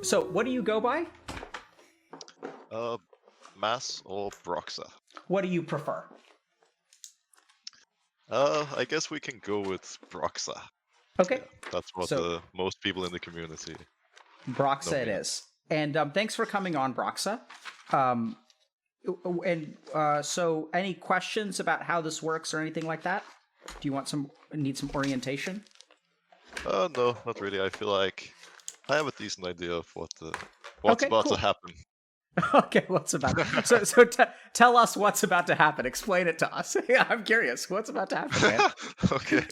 So, what do you go by? Uh, Mass or Broxah? What do you prefer? I guess we can go with Broxah. Okay. Yeah, that's what So, the most people in the community know Broxa it me as. is. And thanks for coming on, Broxa. Um, so, any questions about how this works or anything like that? Do you need some orientation? No, not really. I feel like I have a decent idea of what's Okay, about to cool. happen. Okay, what's about tell us what's about to happen. Explain it to us. Yeah, I'm curious. What's about to happen, man? Okay.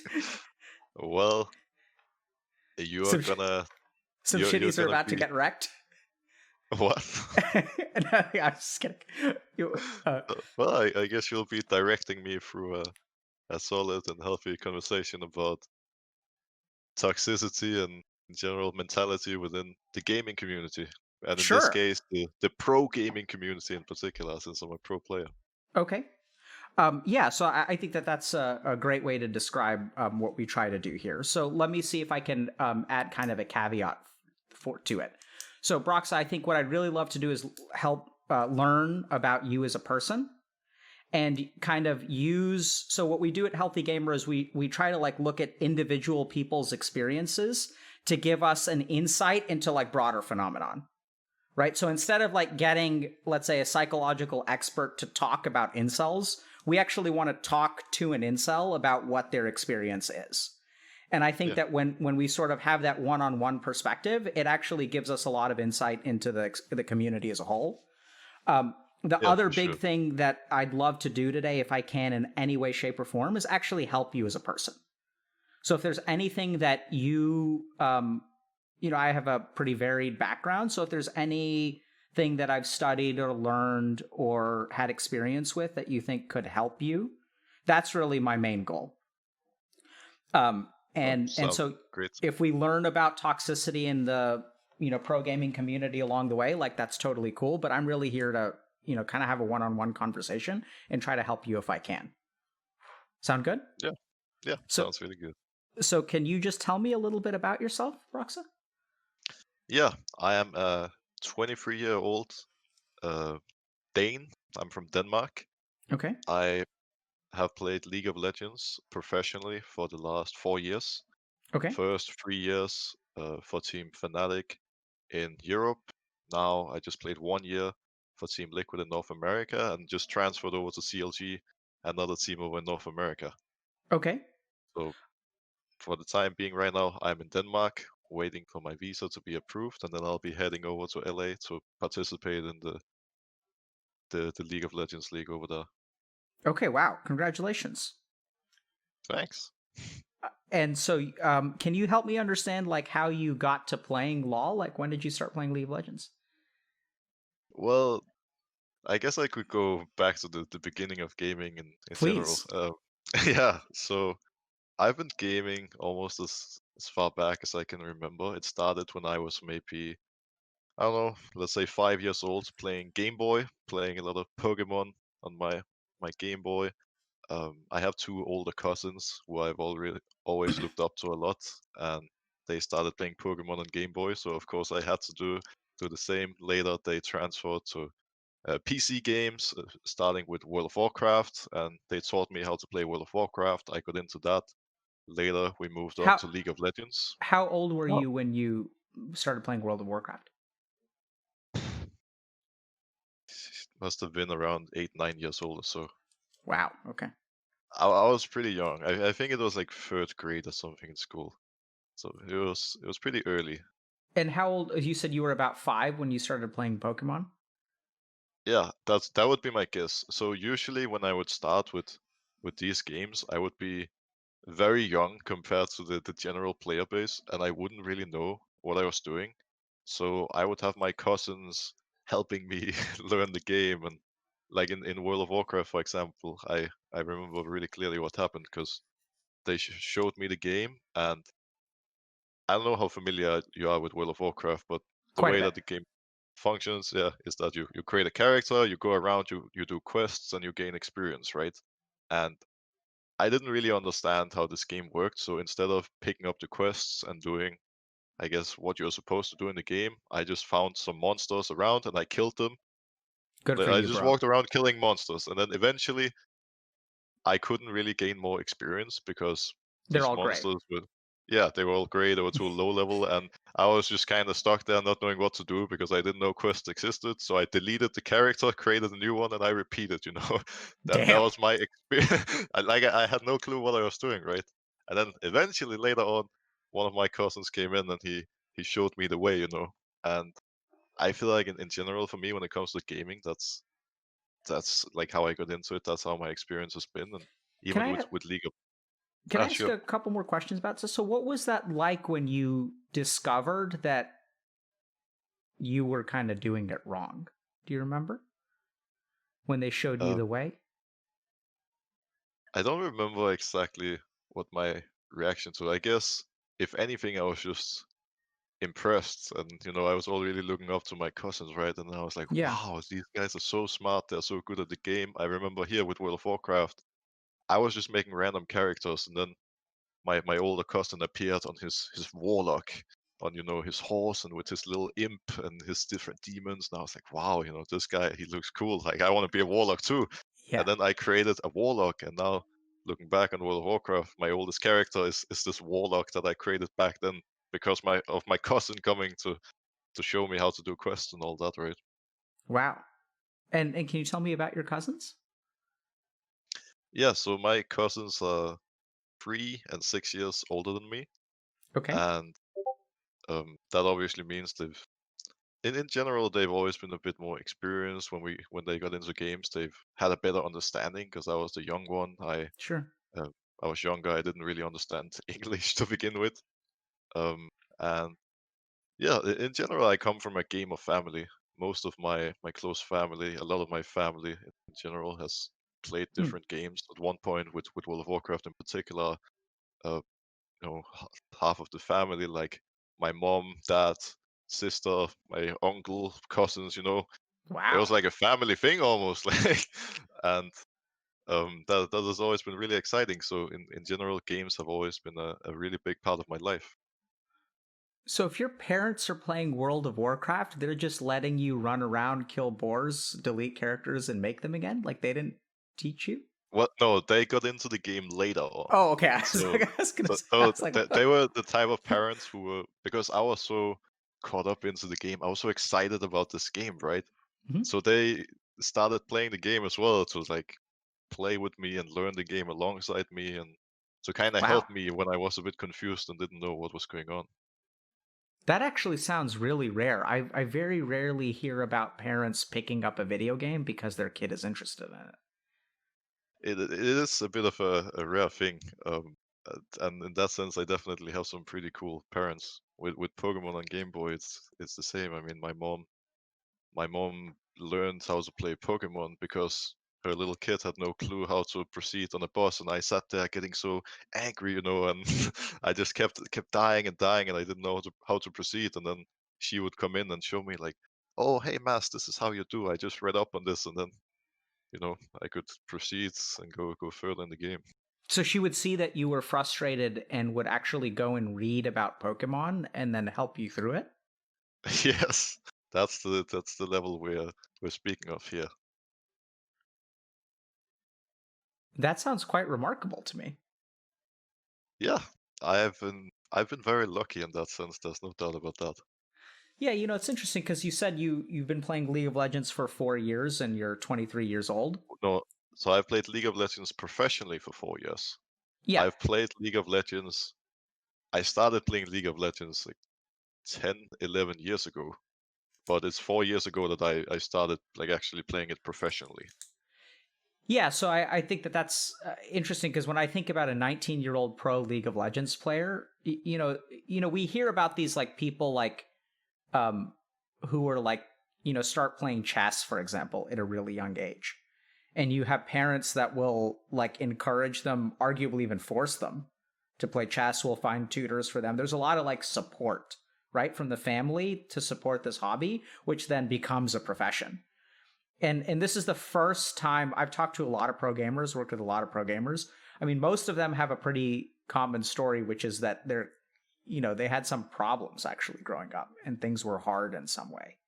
Well, you are Some gonna some you're shitties are gonna about to be get wrecked. what? No, yeah, I'm just kidding. Well, I guess you'll be directing me through a solid and healthy conversation about toxicity and general mentality within the gaming community. And in this Sure. case, the pro gaming community in particular, since I'm a pro player. Okay. Yeah, so I think that that's a great way to describe what we try to do here. So let me see if I can add kind of a caveat to it. So, Brox, I think what I'd really love to do is help learn about you as a person and kind of use. So, what we do at Healthy Gamer is we try to like look at individual people's experiences to give us an insight into like broader phenomenon. Right. So instead of like getting, let's say, a psychological expert to talk about incels, we actually want to talk to an incel about what their experience is. And I think Yeah, that when we sort of have that one-on-one perspective, it actually gives us a lot of insight into the community as a whole. The yeah, other for sure. big thing that I'd love to do today, if I can in any way, shape, or form, is actually help you as a person. So if there's anything that I have a pretty varied background. So if there's anything that I've studied or learned or had experience with that you think could help you, that's really my main goal. And Sounds so great. if we learn about toxicity in the pro gaming community along the way, like that's totally cool. But I'm really here to kind of have a one-on-one conversation and try to help you if I can. Sound good? Yeah, yeah, So sounds really good. so can you just tell me a little bit about yourself, Roxa? Yeah, I am a 23-year-old uh, Dane. I'm from Denmark. Okay. I have played League of Legends professionally for the last 4 years. Okay. First 3 years for Team Fnatic in Europe. Now I just played 1 year for Team Liquid in North America and just transferred over to CLG, another team over in North America. Okay. So for the time being right now, I'm in Denmark waiting for my visa to be approved, and then I'll be heading over to LA to participate in the League of Legends League over there. Okay. Wow. Congratulations. Thanks. And so, can you help me understand like how you got to playing LoL? Like, when did you start playing League of Legends? Well, I guess I could go back to the beginning of gaming in general. Please. Yeah, so I've been gaming almost as far back as I can remember. It started when I was maybe, I don't know, let's say 5 years old, playing Game Boy, playing a lot of Pokemon on my Game Boy. I have two older cousins who I've always looked up to a lot, and they started playing Pokemon on Game Boy, so of course I had to do the same. Later, they transferred to PC games, starting with World of Warcraft, and they taught me how to play World of Warcraft. I got into that. Later, we moved on How to League of Legends. how old were Oh. you when you started playing World of Warcraft? Must have been around 8, 9 years old or so. Wow. Okay. I was pretty young. I think it was like third grade or something in school. So it was pretty early. And how old? You said you were about 5 when you started playing Pokemon. Yeah, that would be my guess. So usually when I would start with these games, I would be very young compared to the general player base, and I wouldn't really know what I was doing. So I would have my cousins helping me learn the game, and like in World of Warcraft, for example, I remember really clearly what happened because they showed me the game, and I don't know how familiar you are with World of Warcraft, but the Quite a way bit. that the game functions, yeah, is that you create a character, you go around, you do quests, and you gain experience, right? And I didn't really understand how this game worked, so instead of picking up the quests and doing I guess, what you're supposed to do in the game. I just found some monsters around and I killed them. Good for I you, just bro. walked around killing monsters, and then eventually I couldn't really gain more experience because They're these all great. monsters were, yeah, they were all great. They were too low level, and I was just kind of stuck there, not knowing what to do because I didn't know quests existed. So I deleted the character, created a new one, and I repeated. That Damn. was my experience. I had no clue what I was doing, right? And then eventually later on, one of my cousins came in and he showed me the way. And I feel like in general for me when it comes to gaming, that's like how I got into it. That's how my experience has been, and Can even I with League of can I ask sure. a couple more questions about this? So what was that like when you discovered that you were kind of doing it wrong? Do you remember when they showed you Um, the way? I don't remember exactly what my reaction to. I guess if anything, I was just impressed, and I was already looking up to my cousins, right? And I was like, Yeah. wow, these guys are so smart. They're so good at the game. I remember here with World of Warcraft, I was just making random characters, and then my older cousin appeared on his warlock, on his horse, and with his little imp and his different demons. And I was like, wow, this guy, he looks cool. Like, I want to be a warlock too. Yeah. And then I created a warlock, and now looking back on World of Warcraft, my oldest character is this warlock that I created back then because my cousin coming to show me how to do quests and all that, right? Wow. And can you tell me about your cousins? Yeah, so my cousins are 3 and 6 years older than me, Okay. and that obviously means in general, they've always been a bit more experienced when they got into games. They've had a better understanding because I was the young one. Sure. Uh, I was younger. I didn't really understand English to begin with. And yeah, in general, I come from a gamer family. Most of my close family, a lot of my family in general, has played Hmm. different games. At one point, with World of Warcraft in particular, uh, half of the family, like my mom, dad, sister, my uncle, cousins, it was Wow. like a family thing almost, like, and that has always been really exciting. So in general, games have always been a really big part of my life. So if your parents are playing World of Warcraft, they're just letting you run around, kill boars, delete characters, and make them again? Like they didn't teach you? What? No, they got into the game later on. Oh, okay. So, I was gonna so, say, I so was like, they were the type of parents who were, because I was so caught up into the game. I was so excited about this game, right? Mhm. So they started playing the game as well to like play with me and learn the game alongside me, and to kind of Wow. help me when I was a bit confused and didn't know what was going on. That actually sounds really rare. I very rarely hear about parents picking up a video game because their kid is interested in it. It is a bit of a rare thing, and in that sense, I definitely have some pretty cool parents. With Pokemon on Game Boy, it's the same. I mean, my mom learned how to play Pokemon because her little kid had no clue how to proceed on a boss, and I sat there getting so angry, and I just kept dying and dying, and I didn't know how to proceed. And then she would come in and show me like, "Oh, hey, Mass, this is how you do. I just read up on this," and then I could proceed and go further in the game. So she would see that you were frustrated and would actually go and read about Pokemon and then help you through it? Yes, that's the level we're speaking of here. That sounds quite remarkable to me. Yeah, I've been very lucky in that sense. There's no doubt about that. Yeah, it's interesting because you said you've been playing League of Legends for 4 years and you're 23 years old. No, so I've played League of Legends professionally for 4 years. Yeah. I've played League of Legends. I started playing League of Legends like 10, 11 years ago, but it's 4 years ago that I started like actually playing it professionally. Yeah, so I think that's interesting because when I think about a 19-year-old pro League of Legends player, we hear about these like people like um who are like, start playing chess, for example, at a really young age. And you have parents that will like encourage them, arguably even force them to play chess, will find tutors for them. There's a lot of like support, right, from the family to support this hobby, which then becomes a profession. And this is the first time I've talked to a lot of pro gamers, worked with a lot of pro gamers. I mean, most of them have a pretty common story, which is that they had some problems actually growing up, and things were hard in some way.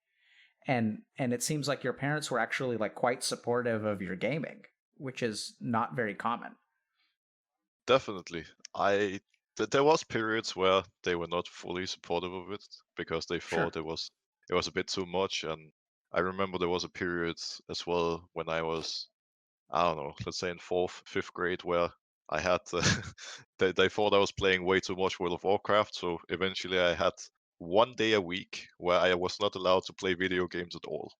And it seems like your parents were actually like quite supportive of your gaming, which is not very common. Definitely. There was periods where they were not fully supportive of it because they thought Sure. it was a bit too much. And I remember there was a period as well when I was, I don't know, let's say in fourth, fifth grade, where I had they thought I was playing way too much World of Warcraft. So eventually I had one day a week where I was not allowed to play video games at all.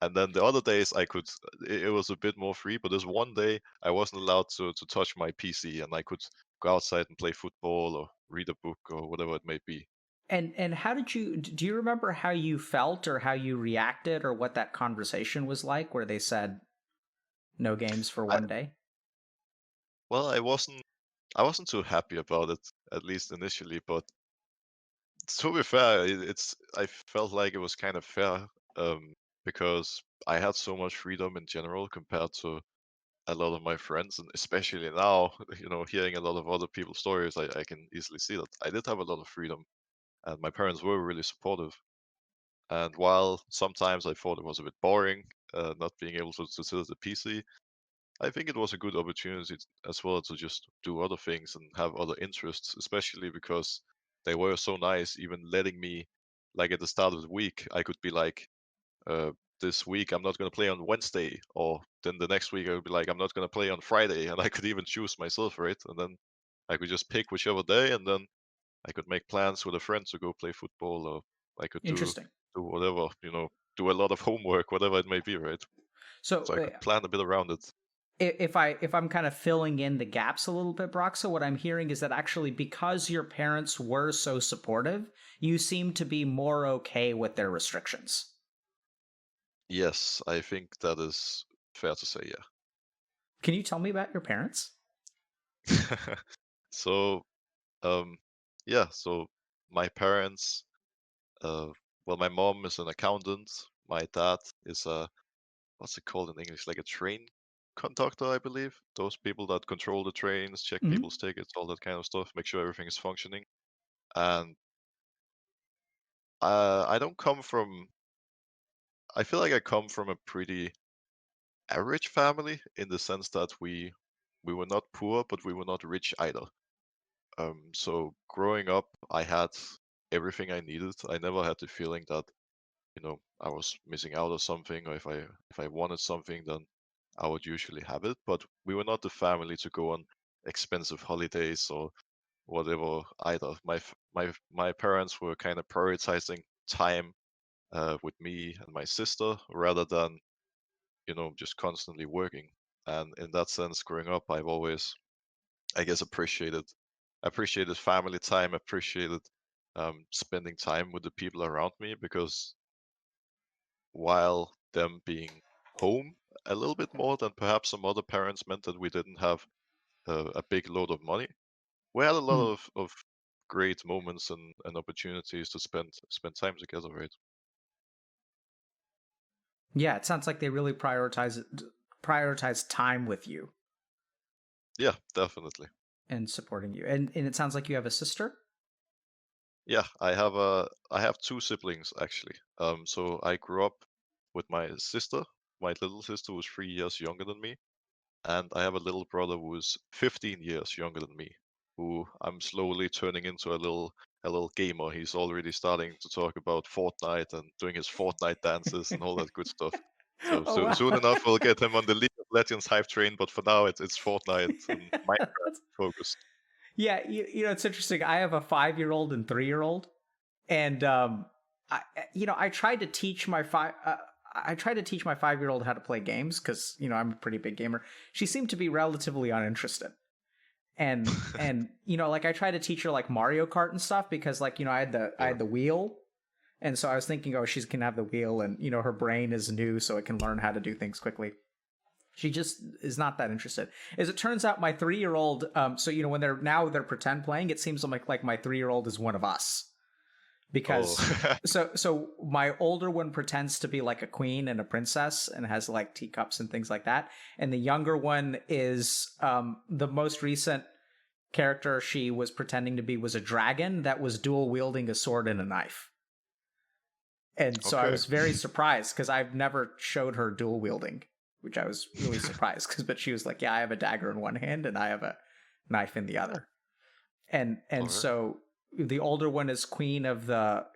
And then the other days I could, it was a bit more free, but there's one day I wasn't allowed to touch my PC, and I could go outside and play football or read a book or whatever it may be. And how do you remember how you felt or how you reacted or what that conversation was like where they said no games for I, one day? well, I wasn't too happy about it, at least initially, but to be fair, I felt like it was kind of fair, because I had so much freedom in general compared to a lot of my friends, and especially now, hearing a lot of other people's stories, I can easily see that I did have a lot of freedom, and my parents were really supportive. And while sometimes I thought it was a bit boring, not being able to sit at the PC, I think it was a good opportunity as well to just do other things and have other interests, especially because they were so nice, even letting me, like at the start of the week, I could be like, uh, this week I'm not going to play on Wednesday, or then the next week I would be like, I'm not going to play on Friday, and I could even choose myself, right? And then I could just pick whichever day, and then I could make plans with a friend to go play football, or I could Interesting. do whatever, do a lot of homework, whatever it may be, right? So So I could plan a bit around it. if I'm kind of filling in the gaps a little bit, Broxah, what I'm hearing is that actually because your parents were so supportive, you seem to be more okay with their restrictions. Yes, I think that is fair to say, Can you tell me about your parents? yeah. So, um, yeah, so my parents, uh, well, my mom is an accountant. My dad is what's it called in English? Like a train conductor, I believe. Those people that control the trains, check Hmm. people's tickets, all that kind of stuff, make sure everything is functioning. And I don't come from, I feel like I come from a pretty average family in the sense that we were not poor, but we were not rich either. So growing up, I had everything I needed. I never had the feeling that, I was missing out on something, or if I wanted something, then I would usually have it. But we were not the family to go on expensive holidays or whatever either. My parents were kind of prioritizing time, with me and my sister, rather than, just constantly working. And in that sense, growing up, I've always, I guess, appreciated family time, appreciated, spending time with the people around me, because while them being home a little bit more than perhaps some other parents meant that we didn't have a big load of money, we had a lot of great moments and opportunities to spend time together, right? Yeah, it sounds like they really prioritize time with you Yeah, definitely. and supporting you. And it sounds like you have a sister. Yeah, I have two siblings actually. So I grew up with my sister. My little sister was 3 years younger than me, and I have a little brother who is 15 years younger than me, who I'm slowly turning into a little gamer. He's already starting to talk about Fortnite and doing his Fortnite dances and all that good stuff. So, Oh so wow. soon enough we'll get him on the League of Legends hype train, but for now it's Fortnite and Minecraft focused. Yeah, it's interesting. I have a 5-year-old and 3-year-old, and I tried to teach my I tried to teach my 5-year-old how to play games because I'm a pretty big gamer. She seemed to be relatively uninterested, and like I tried to teach her like Mario Kart and stuff because like I Yeah. had the wheel, and so I was thinking, oh, she can have the wheel, and her brain is new, so it can learn how to do things quickly. She just is not that interested. As it turns out, my 3-year-old, so when they're pretend playing, it seems like my 3-year-old is one of us Oh. because so my older one pretends to be like a queen and a princess and has like teacups and things like that, and the younger one is the most recent character she was pretending to be was a dragon that was dual wielding a sword and a knife. And so I Okay. was very surprised because I've never showed her dual wielding, which I was really surprised because but she was like, yeah, I have a dagger in one hand and I have a knife in the other. And All right. so the older one is queen of the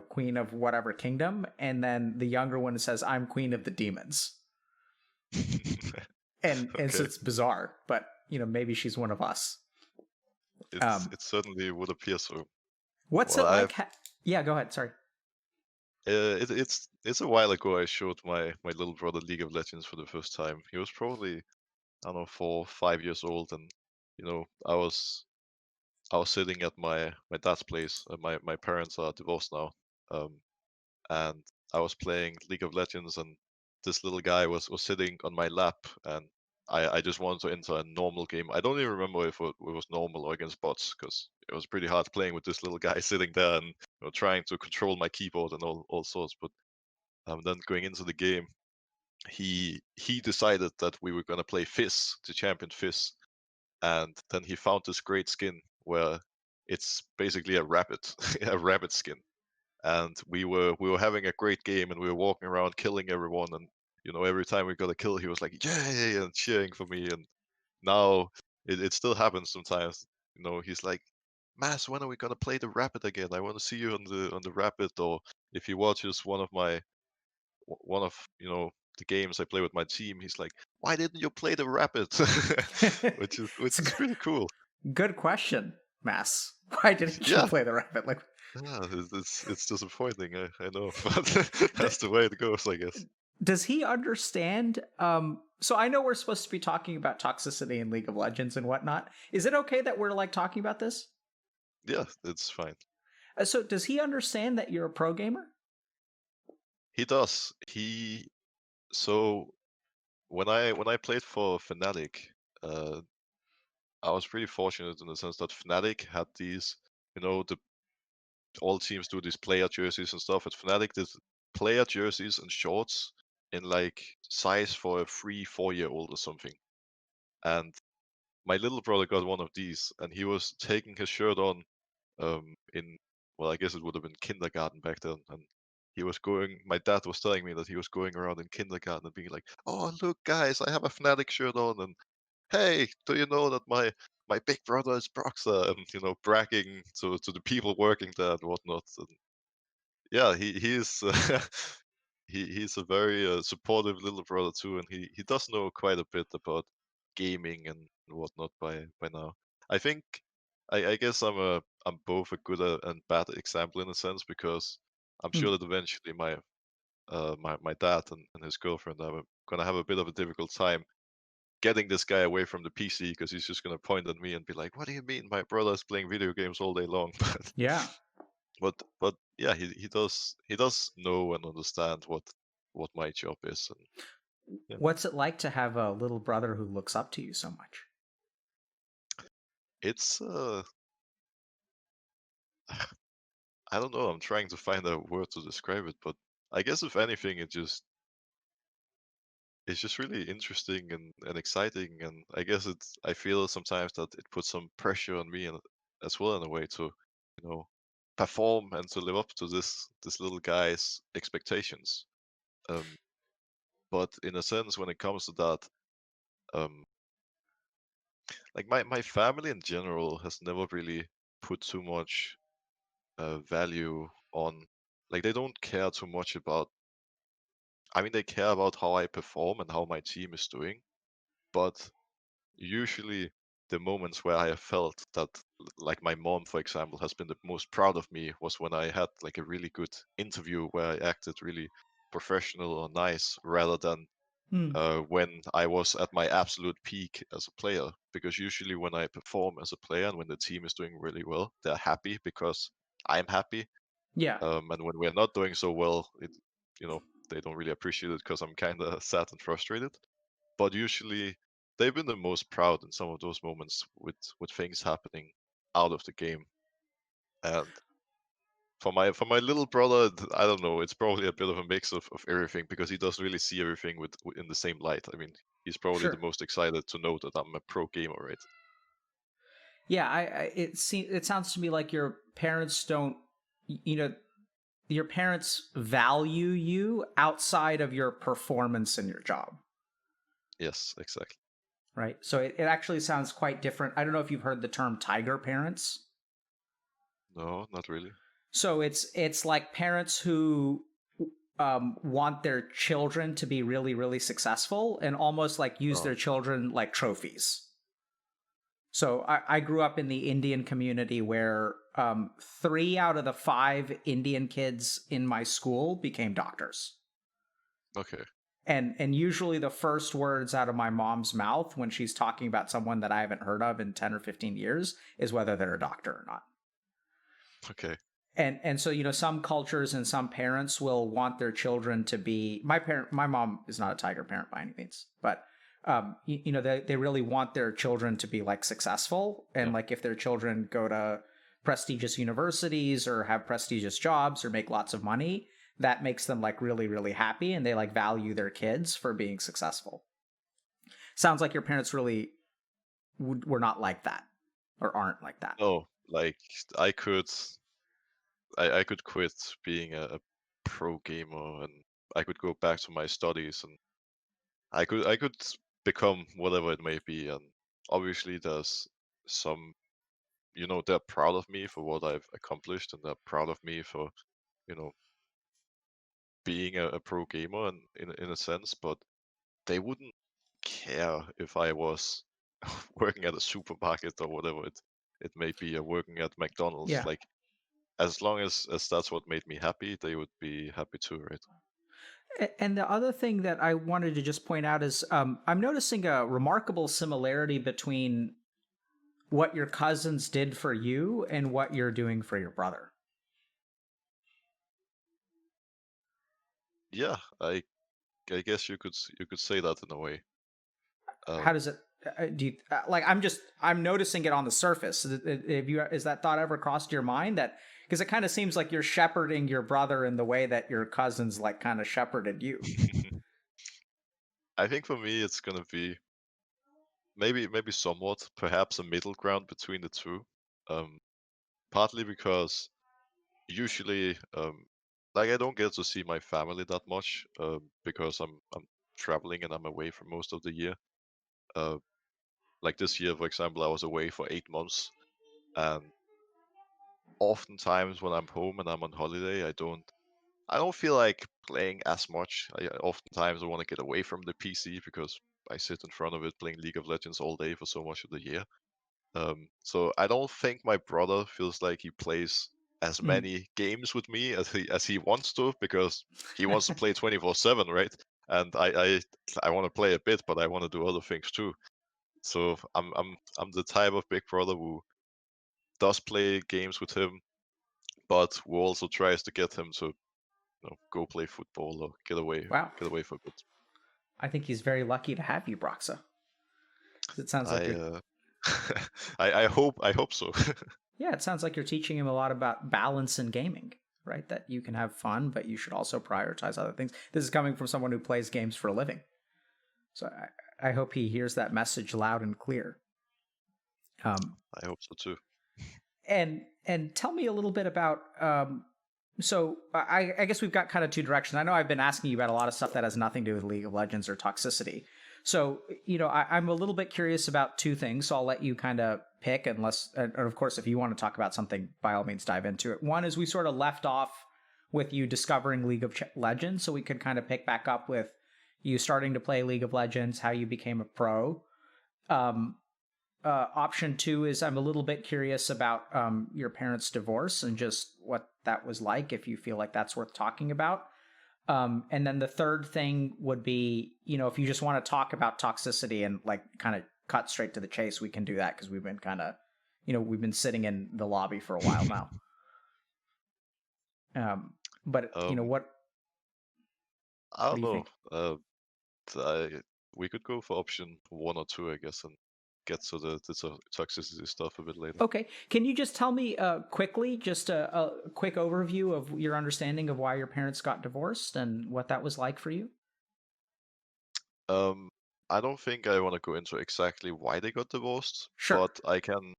queen of whatever kingdom, and then the younger one says, I'm queen of the demons. And so Okay. it's bizarre, but maybe she's one of us. It certainly would appear so. What's Well, it I've like yeah, go ahead, sorry. it's a while ago I showed my little brother League of Legends for the first time. He was probably, I don't know, 4, 5 years old, and I was sitting at my dad's place. My parents are divorced now, um, and I was playing League of Legends, and this little guy was sitting on my lap, and I just wanted to enter a normal game. I don't even remember if it was normal or against bots, because it was pretty hard playing with this little guy sitting there and trying to control my keyboard and all sorts. But then going into the game, he decided that we were gonna play Fizz, the champion Fizz, and then he found this great skin where it's basically a rabbit, a rabbit skin. And we were having a great game, and we were walking around killing everyone, and every time we got a kill, he was like, yay, and cheering for me. And now it still happens sometimes. He's like, Mass, when are we gonna play the rabbit again? I want to see you on the rabbit. Or if he watches one of the games I play with my team, he's like, why didn't you play the rabbit? which It's a is pretty cool. good question, Mass. Why didn't you Yeah, play the rabbit? Like, yeah, it's disappointing. I know, but that's the way it goes, I guess. does he understand? So I know we're supposed to be talking about toxicity in League of Legends and whatnot. Is it okay that we're like talking about this? Yeah, it's fine. So does he understand that you're a pro gamer? He does. So when I played for Fnatic, uh, I was pretty fortunate in the sense that Fnatic had these, the all teams do these player jerseys and stuff. At Fnatic, there's player jerseys and shorts in like size for a 3, 4 year old or something. And my little brother got one of these, and he was taking his shirt on in, well, I guess it would have been kindergarten back then. And my dad was telling me that he was going around in kindergarten and being like, oh, look, guys, I have a Fnatic shirt on. And hey, do you know that my big brother is Broxah? And, bragging to the people working there and whatnot. And yeah, he's he's a very supportive little brother too, and he does know quite a bit about gaming and whatnot by now. I think I guess I'm both a good and bad example in a sense, because I'm Hmm. sure that eventually my dad and his girlfriend are gonna have a bit of a difficult time getting this guy away from the PC, because he's just gonna point at me and be like, "What do you mean my brother is playing video games all day long?" But Yeah. but yeah, he does know and understand what my job is. And yeah, What's it like to have a little brother who looks up to you so much? it's I don't know, I'm trying to find a word to describe it, but I guess if anything, it's just really interesting and exciting. And I guess I feel sometimes that it puts some pressure on me, and as well, in a way, to you know perform and to live up to this little guy's expectations. um but in a sense, when it comes to that, um like my family in general has never really put too much value on, like, they don't care too much about, I mean, they care about how I perform and how my team is doing, but usually the moments where I have felt that, like, my mom, for example, has been the most proud of me was when I had like a really good interview where I acted really professional or nice, rather than Hmm. when I was at my absolute peak as a player. Because usually when I perform as a player and when the team is doing really well, they're happy because I'm happy. Yeah. And when we're not doing so well, you know, they don't really appreciate it because I'm kind of sad and frustrated. But usually they've been the most proud in some of those moments with things happening out of the game. And for my little brother, I don't know. It's probably a bit of a mix of everything, because he does really see everything in the same light. I mean, he's probably the Sure. most excited to know that I'm a pro gamer, right? Yeah, it sounds to me like your parents don't, you know, your parents value you outside of your performance in your job, Yes, exactly. right? So it actually sounds quite different. I don't know if you've heard the term tiger parents. No, not really. So it's like parents who want their children to be really really successful and almost like use Oh, their children like trophies. So I grew up in the Indian community where 3 out of the 5 Indian kids in my school became doctors. okay. And usually the first words out of my mom's mouth when she's talking about someone that I haven't heard of in 10 or 15 years is whether they're a doctor or not. Okay. And so some cultures and some parents will want their children to be my mom is not a tiger parent by any means, but they really want their children to be like successful, and Yeah. like if their children go to prestigious universities or have prestigious jobs or make lots of money, that makes them like really really happy, and they like value their kids for being successful. Sounds like your parents really were not like that or aren't like that. No, like I could I could quit being a pro gamer and I could go back to my studies and I could become whatever it may be, and obviously there's some, they're proud of me for what I've accomplished, and they're proud of me for, you know, being a pro gamer and in a sense, but they wouldn't care if I was working at a supermarket or whatever it may be, or working at McDonald's. Yeah. Like as long as that's what made me happy, they would be happy too, right? And the other thing that I wanted to just point out is I'm noticing a remarkable similarity between what your cousins did for you and what you're doing for your brother. Yeah, I guess you could say that in a way. How Um, does it? Do you like? I'm noticing it on the surface. Have you is that thought ever crossed your mind that because it kind of seems like you're shepherding your brother in the way that your cousins like kind of shepherded you. I think for me it's gonna be maybe somewhat, perhaps a middle ground between the two. Um, Partly because usually, like I don't get to see my family that much, because I'm traveling and I'm away for most of the year. Uh, like this year, for example, I was away for 8 months, and oftentimes when I'm home and I'm on holiday, I don't feel like playing as much. Oftentimes I want to get away from the PC because I sit in front of it playing League of Legends all day for so much of the year. So I don't think my brother feels like he plays as Mm. many games with me as he wants to, because he wants to play 24/7, right? And I want to play a bit, but I want to do other things too. So I'm the type of big brother who does play games with him, but who also tries to get him to, go play football or Wow, get away for a bit. I think he's very lucky to have you, Broxa. It sounds like I you're I hope so. Yeah, it sounds like you're teaching him a lot about balance in gaming, right? That you can have fun, but you should also prioritize other things. This is coming from someone who plays games for a living. So I hope he hears that message loud and clear. Um, I hope so too. and tell me a little bit about so I guess we've got kind of two directions. I know I've been asking you about a lot of stuff that has nothing to do with League of Legends or toxicity. So I'm a little bit curious about two things. So I'll let you kind of pick, unless, and of course, if you want to talk about something, by all means, dive into it. One is we sort of left off with you discovering League of Legends, so we could kind of pick back up with you starting to play League of Legends, how you became a pro. Um, Option two is I'm a little bit curious about your parents' divorce and just what that was like, if you feel like that's worth talking about. And then the third thing would be, if you just want to talk about toxicity and like kind of cut straight to the chase, we can do that because we've been kind of, we've been sitting in the lobby for a while now. But um, what I do don't you know. think? We could go for option one or two, I guess, and get to the toxicity stuff a bit later. Okay, can you just tell me quickly, just a quick overview of your understanding of why your parents got divorced and what that was like for you? Um, I don't think I want to go into exactly why they got divorced, Sure. but I can.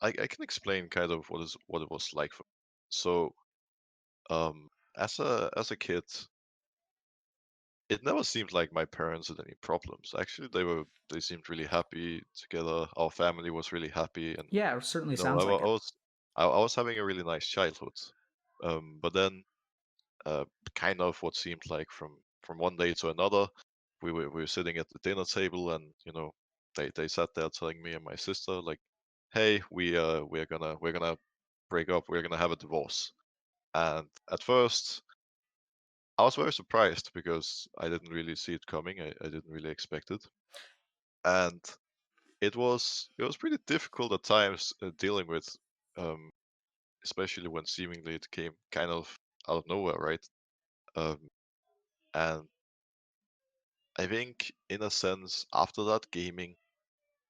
I can explain kind of what it was like for me. So um, as a kid, it never seemed like my parents had any problems. Actually, they seemed really happy together. Our family was really happy, and Yeah, it certainly you know, sounds like it. I was having a really nice childhood. But then, uh, kind of what seemed like from one day to another, we were sitting at the dinner table, and you know, they sat there telling me and my sister like, "Hey, we're gonna break up. We're gonna have a divorce." And at first, I was very surprised because I didn't really see it coming. I didn't really expect it, and it was pretty difficult at times dealing with, um, especially when seemingly it came kind of out of nowhere, right? Um, and I think, in a sense, after that, gaming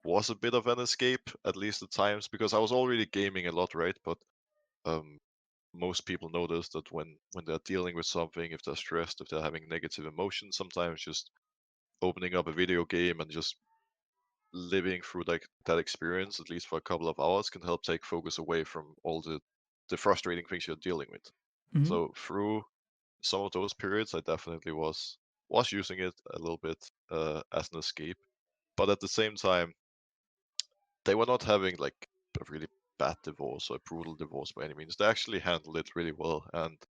was a bit of an escape, at least at times, because I was already gaming a lot, right? But um, most people notice that when they're dealing with something, if they're stressed, if they're having negative emotions, sometimes just opening up a video game and just living through like that experience, at least for a couple of hours, can help take focus away from all the frustrating things you're dealing with. Hmm. So through some of those periods, I definitely was using it a little bit as an escape. But at the same time, they were not having like a really bad divorce or a brutal divorce by any means. They actually handled it really well, and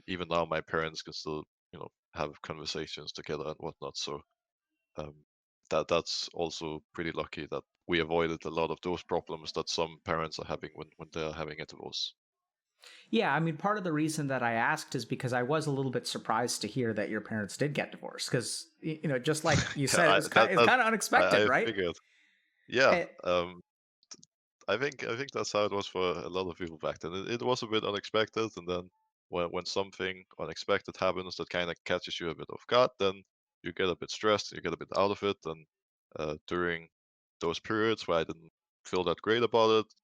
even now my parents can still, you know, have conversations together and whatnot. So um, that's also pretty lucky that we avoided a lot of those problems that some parents are having when they're having a divorce. Yeah, I mean, part of the reason that I asked is because I was a little bit surprised to hear that your parents did get divorced. Because just like you Yeah, said, it's that kind of unexpected, I right? figured. Yeah, Eh, I think that's how it was for a lot of people back then. It was a bit unexpected, and then when something unexpected happens that kind of catches you a bit off guard, then you get a bit stressed, you get a bit out of it. And during those periods where I didn't feel that great about it,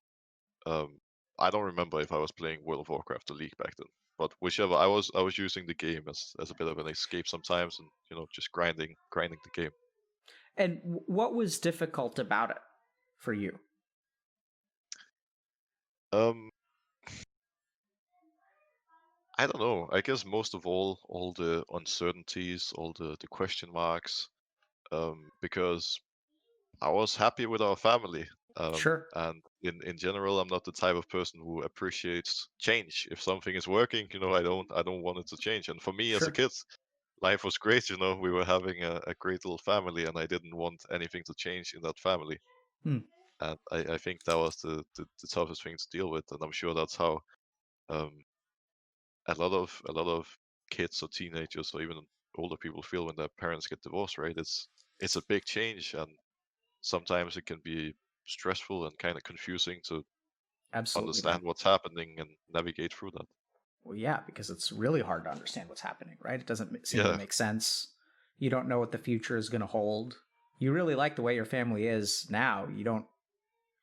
um, I don't remember if I was playing World of Warcraft or League back then. But whichever, I was using the game as a bit of an escape sometimes, and you know, just grinding the game. and what was difficult about it for you? Um, I don't know. I guess most of all the uncertainties, all the question marks, because I was happy with our family. Sure, And in general, I'm not the type of person who appreciates change. If something is working, you know, I don't want it to change. And for me as a sure. kid, life was great. You know, we were having a great little family, and I didn't want anything to change in that family. Hmm. And I think that was the toughest thing to deal with. And I'm sure that's how um, a lot of kids or teenagers or even older people feel when their parents get divorced, right? It's a big change, and sometimes it can be stressful and kind of confusing to Absolutely, man. understand what's happening and navigate through that. Well, yeah, because it's really hard to understand what's happening, right? It doesn't seem to Yeah, make sense. You don't know what the future is going to hold. You really like the way your family is now. You don't,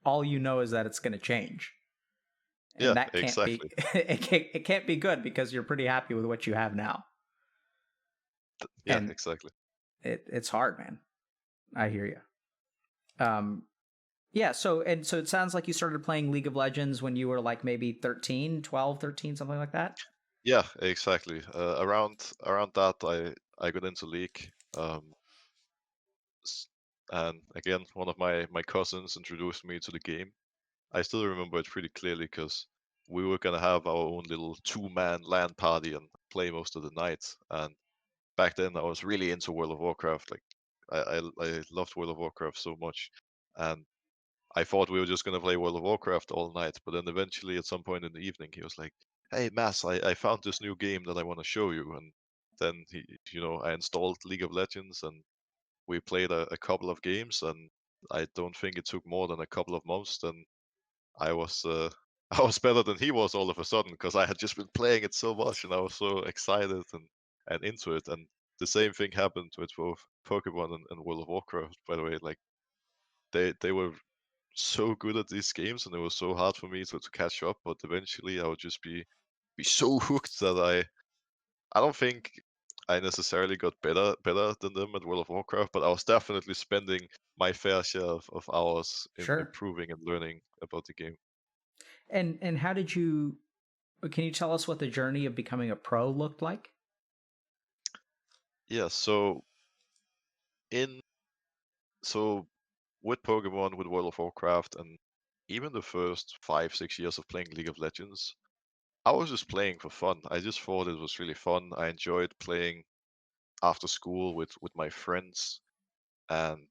all you know is that it's going to change. And yeah, that can't be, exactly. it can't be good because you're pretty happy with what you have now. Yeah, And exactly. it's hard, man. I hear you. Um, yeah, so it sounds like you started playing League of Legends when you were like maybe 13, 12, 13, something like that. Yeah, exactly. Around that, I got into League, s- and again, one of my cousins introduced me to the game. I still remember it pretty clearly because we were gonna have our own little two-man LAN party and play most of the night. And back then, I was really into World of Warcraft. Like, I loved World of Warcraft so much, and I thought we were just gonna play World of Warcraft all night. But then eventually, at some point in the evening, he was like, "Hey, Mass, I found this new game that I want to show you." And then you know, I installed League of Legends, and we played a couple of games. And I don't think it took more than a couple of months. Then I was I was better than he was all of a sudden because I had just been playing it so much and I was so excited and into it. And the same thing happened with both Pokemon and World of Warcraft, by the way. Like they were so good at these games and it was so hard for me to catch up, but eventually I would just be so hooked that I don't think I necessarily got better than them at World of Warcraft, but I was definitely spending my fair share of hours in Sure. improving and learning about the game. And how did you can you tell us what the journey of becoming a pro looked like? Yeah, in so with Pokemon, with World of Warcraft, and even the first 5, 6 years of playing League of Legends, I was just playing for fun. I just thought it was really fun. I enjoyed playing after school with my friends, and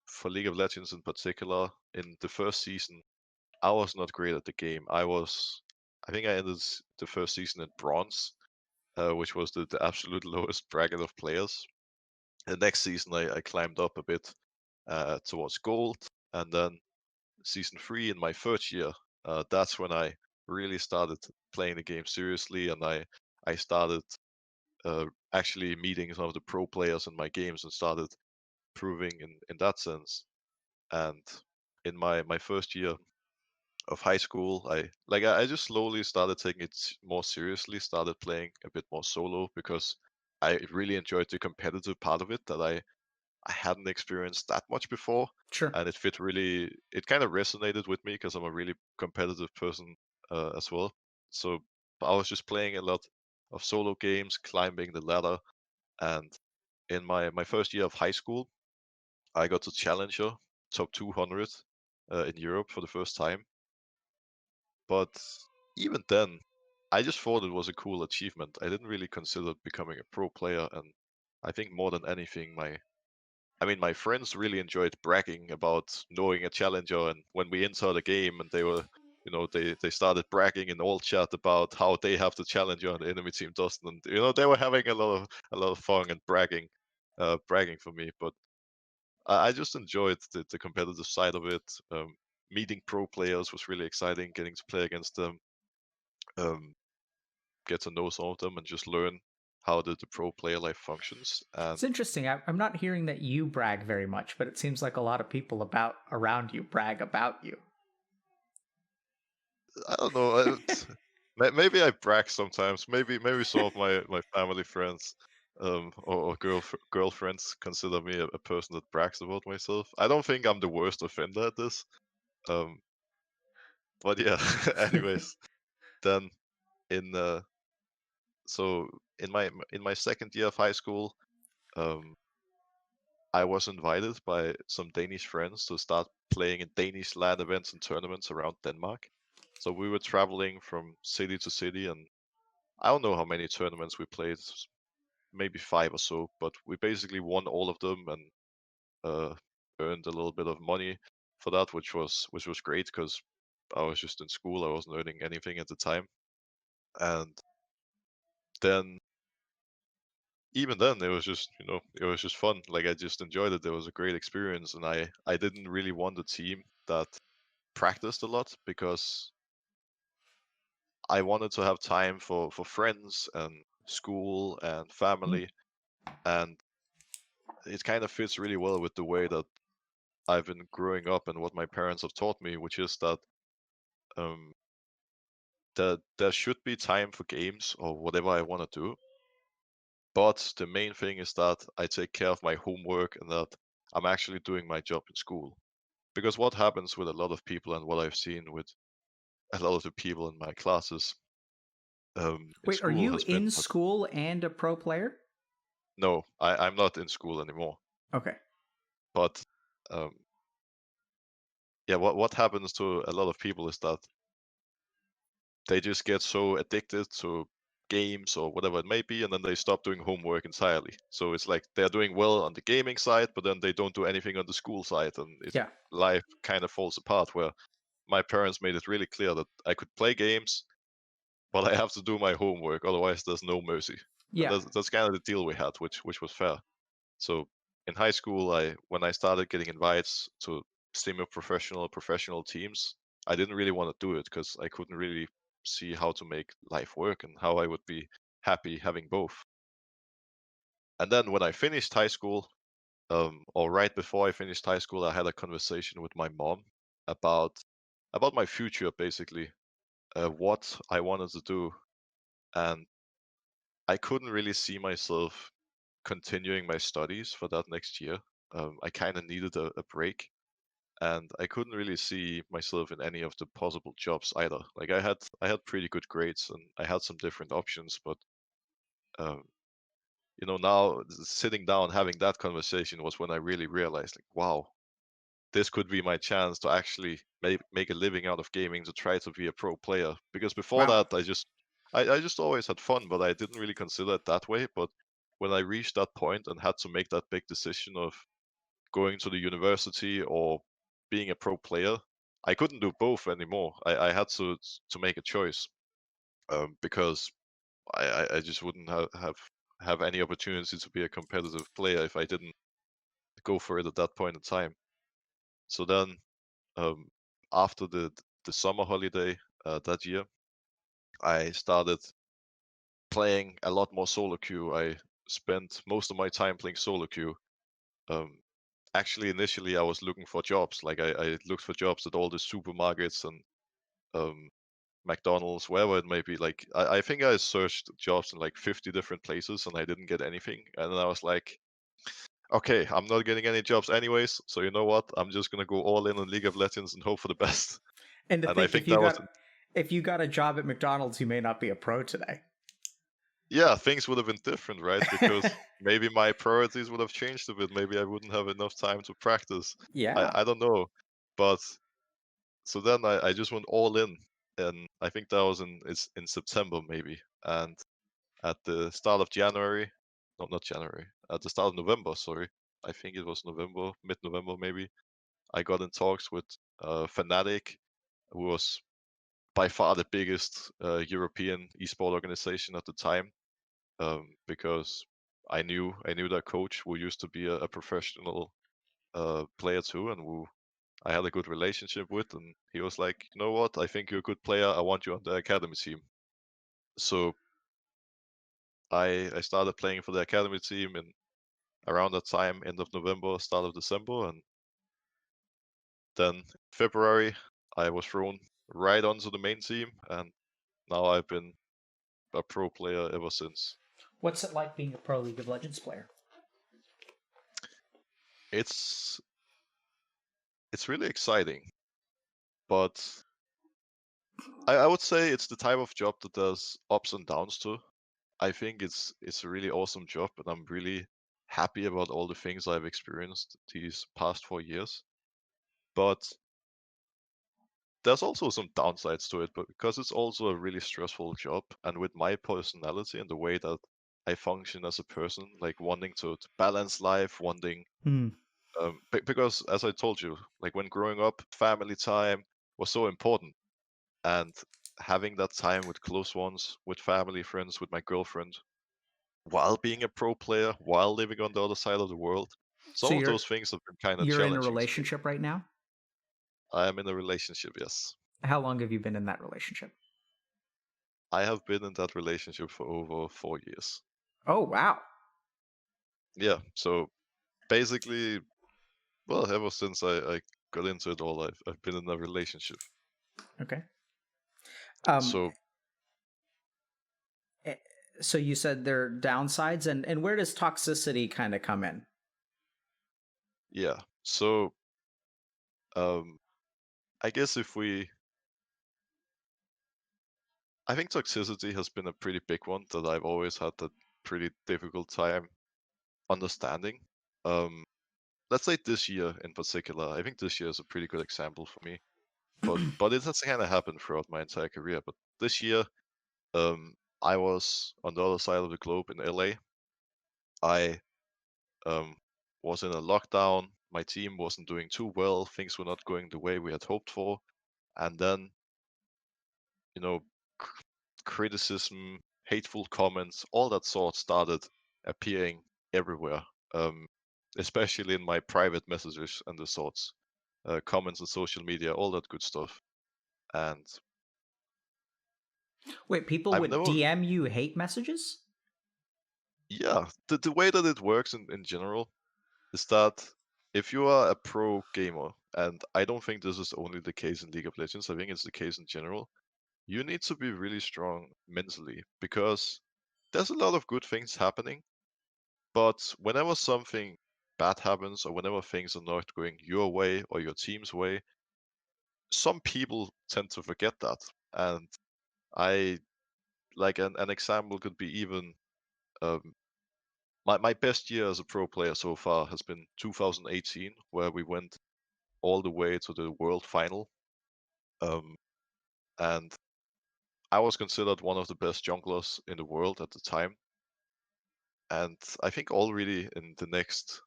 for League of Legends in particular, in the first season, I was not great at the game. I think I ended the first season in bronze, which was the absolute lowest bracket of players. The next season, I climbed up a bit towards gold, and then season 3 in my third year, that's when I really started playing the game seriously, and I started actually meeting some of the pro players in my games and started proving in that sense. And in my first year of high school, I just slowly started taking it more seriously, started playing a bit more solo because I really enjoyed the competitive part of it that I hadn't experienced that much before, Sure. and it kind of resonated with me because I'm a really competitive person as well. So I was just playing a lot of solo games, climbing the ladder, and in my first year of high school, I got to Challenger top 200 in Europe for the first time. But even then, I just thought it was a cool achievement. I didn't really consider becoming a pro player, and I think more than anything, my friends really enjoyed bragging about knowing a challenger, and when we entered a game and they started bragging in all chat about how they have the challenger and the enemy team doesn't, and they were having a lot of fun and bragging for me. But I just enjoyed the competitive side of it. Meeting pro players was really exciting. Getting to play against them, um, get to know some of them, and just learn how the pro player life functions. And It's interesting. I'm not hearing that you brag very much, but it seems like a lot of people about around you brag about you. I don't know. Maybe I brag sometimes. Maybe some of my family friends, or girlfriends consider me a person that brags about myself. I don't think I'm the worst offender at this. Um, but yeah. Anyways, then in so in my second year of high school, um, I was invited by some Danish friends to start playing in Danish LAN events and tournaments around Denmark. So we were traveling from city to city, and I don't know how many tournaments we played, maybe 5 or so, but we basically won all of them and uh, earned a little bit of money for that, which was great because I was just in school, I wasn't earning anything at the time, and then even then it was just fun. Like I just enjoyed it. It was a great experience, and I didn't really want a team that practiced a lot because I wanted to have time for friends and school and Mm. family, and it kind of fits really well with the way that I've been growing up and what my parents have taught me, which is um, that there should be time for games or whatever I want to do. But the main thing is that I take care of my homework and that I'm actually doing my job in school. Because what happens with a lot of people and what I've seen with a lot of the people in my classes in Wait, are school you has been in that school and a pro player? no, I'm not in school anymore. Okay. But um, yeah, what happens to a lot of people is that they just get so addicted to games or whatever it may be, and then they stop doing homework entirely. So it's like they're doing well on the gaming side, but then they don't do anything on the school side, and Yeah. life kind of falls apart. Where my parents made it really clear that I could play games, but I have to do my homework, otherwise there's no mercy. And Yeah. that's kind of the deal we had, which was fair. So in high school, when I started getting invites to semi-professional teams, I didn't really want to do it because I couldn't really see how to make life work and how I would be happy having both. And then when I finished high school, or right before I finished high school, I had a conversation with my mom about my future, basically, what I wanted to do, and I couldn't really see myself continuing my studies for that next year. I kind of needed a break, and I couldn't really see myself in any of the possible jobs either. Like I had pretty good grades and I had some different options, but um, now sitting down having that conversation was when I really realized, like, wow, this could be my chance to actually make a living out of gaming, to try to be a pro player. Because before Wow. that, I just always had fun, but I didn't really consider it that way. But when I reached that point and had to make that big decision of going to the university or being a pro player, I couldn't do both anymore. I had to make a choice, because I just wouldn't have any opportunity to be a competitive player if I didn't go for it at that point in time. So then, um, after the summer holiday that year, I started playing a lot more solo queue. I spent most of my time playing solo queue. Um, Actually, initially, I was looking for jobs. Like I looked for jobs at all the supermarkets and um, McDonald's, wherever it may be. Like I think I searched jobs in like 50 different places and I didn't get anything. And then I was like, okay, I'm not getting any jobs anyways. So you know what? I'm just gonna go all in on League of Legends and hope for the best. And to And I think, think that was, if you got a job at McDonald's, you may not be a pro today. yeah, things would have been different, right? Because maybe my priorities would have changed a bit. Maybe I wouldn't have enough time to practice. I, Yeah. I don't know. But so then I just went all in. And I think that was in September maybe. And at the start of January, no, not January, at the start of November, sorry. I think it was November, mid-November maybe. I got in talks with Fnatic, who was by far the biggest European esport organization at the time, because I knew that coach who used to be a professional player too, and who I had a good relationship with, and he was like, you know what, I think you're a good player. I want you on the academy team. So I started playing for the academy team in around that time, end of November, start of December, and then February I was thrown right onto the main team, and now I've been a pro player ever since. What's it like being a pro League of Legends player? It's it's really exciting, but I would say it's the type of job that there's ups and downs to. I think it's a really awesome job, and I'm really happy about all the things I've experienced these past 4 years. But there's also some downsides to it, but because it's also a really stressful job, and with my personality and the way that I function as a person, like wanting to balance life, wanting Hmm. because as I told you, like when growing up, family time was so important, and having that time with close ones, with family, friends, with my girlfriend, while being a pro player, while living on the other side of the world, So some of those things have been kind of you're in a challenging to me. relationship right now? I am in a relationship, yes. How long have you been in that relationship? I have been in that relationship for over 4 years. Oh, wow. Yeah, so basically, well, ever since I got into it all, I've been in a relationship. Okay. Um, So eh, so you said there are downsides, and where does toxicity kind of come in? yeah, so um, I guess I think toxicity has been a pretty big one that I've always had a pretty difficult time understanding. Um, let's say this year in particular, I think this year is a pretty good example for me. But it has kind of happened throughout my entire career. But this year, I was on the other side of the globe in LA. I um, was in a lockdown. My team wasn't doing too well. Things were not going the way we had hoped for. And then, you know, c- criticism, hateful comments, all that sort started appearing everywhere, um, especially in my private messages and the sorts, comments on social media, all that good stuff. And Wait, people I've would never, DM you hate messages? yeah, the way that it works in general is that if you are a pro gamer, and I don't think this is only the case in League of Legends, I think it's the case in general, you need to be really strong mentally because there's a lot of good things happening, but whenever something bad happens or whenever things are not going your way or your team's way, some people tend to forget that. And I like an example could be even um, my best year as a pro player so far has been 2018, where we went all the way to the world final. Um, and I was considered one of the best junglers in the world at the time. And I think already in the next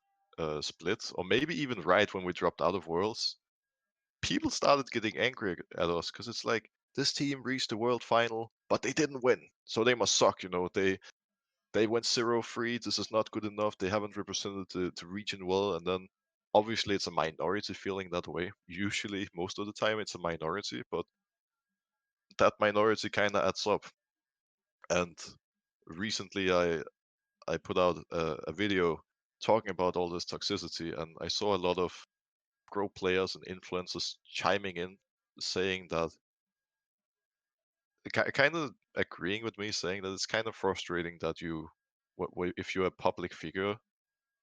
split, or maybe even right when we dropped out of Worlds, people started getting angry at us because it's like this team reached the world final, but they didn't win, so they must suck. They went 0-3. This is not good enough. They haven't represented the region well, and then obviously it's a minority feeling that way. Usually, most of the time, it's a minority, but that minority kind of adds up. And recently, I put out a video talking about all this toxicity, and I saw a lot of pro players and influencers chiming in, saying that kind of agreeing with me, saying that it's kind of frustrating that if you're a public figure,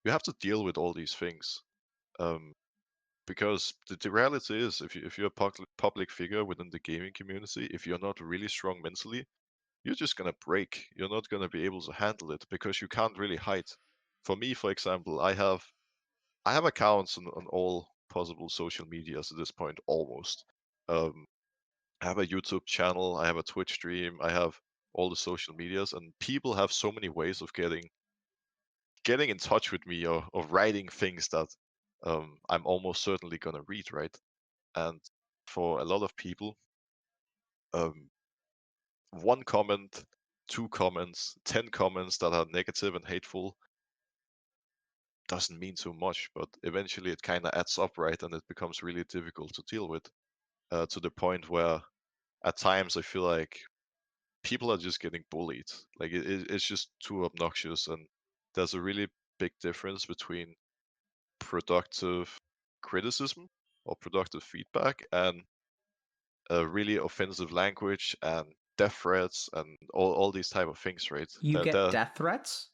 you have to deal with all these things. Um, because the reality is, if you're a public figure within the gaming community, if you're not really strong mentally, you're just gonna break. You're not gonna be able to handle it because you can't really hide. For me, for example, I have accounts on all possible social medias at this point, almost. Um, I have a YouTube channel, I have a Twitch stream, I have all the social medias, and people have so many ways of getting in touch with me or writing things that I'm almost certainly gonna read, right? And for a lot of people, um, one comment, two comments, 10 comments that are negative and hateful doesn't mean so much, but eventually it kind of adds up, right? And it becomes really difficult to deal with, to the point where at times I feel like people are just getting bullied. Like it's just too obnoxious, and there's a really big difference between productive criticism or productive feedback and really offensive language and death threats and all these type of things, right? You get death threats?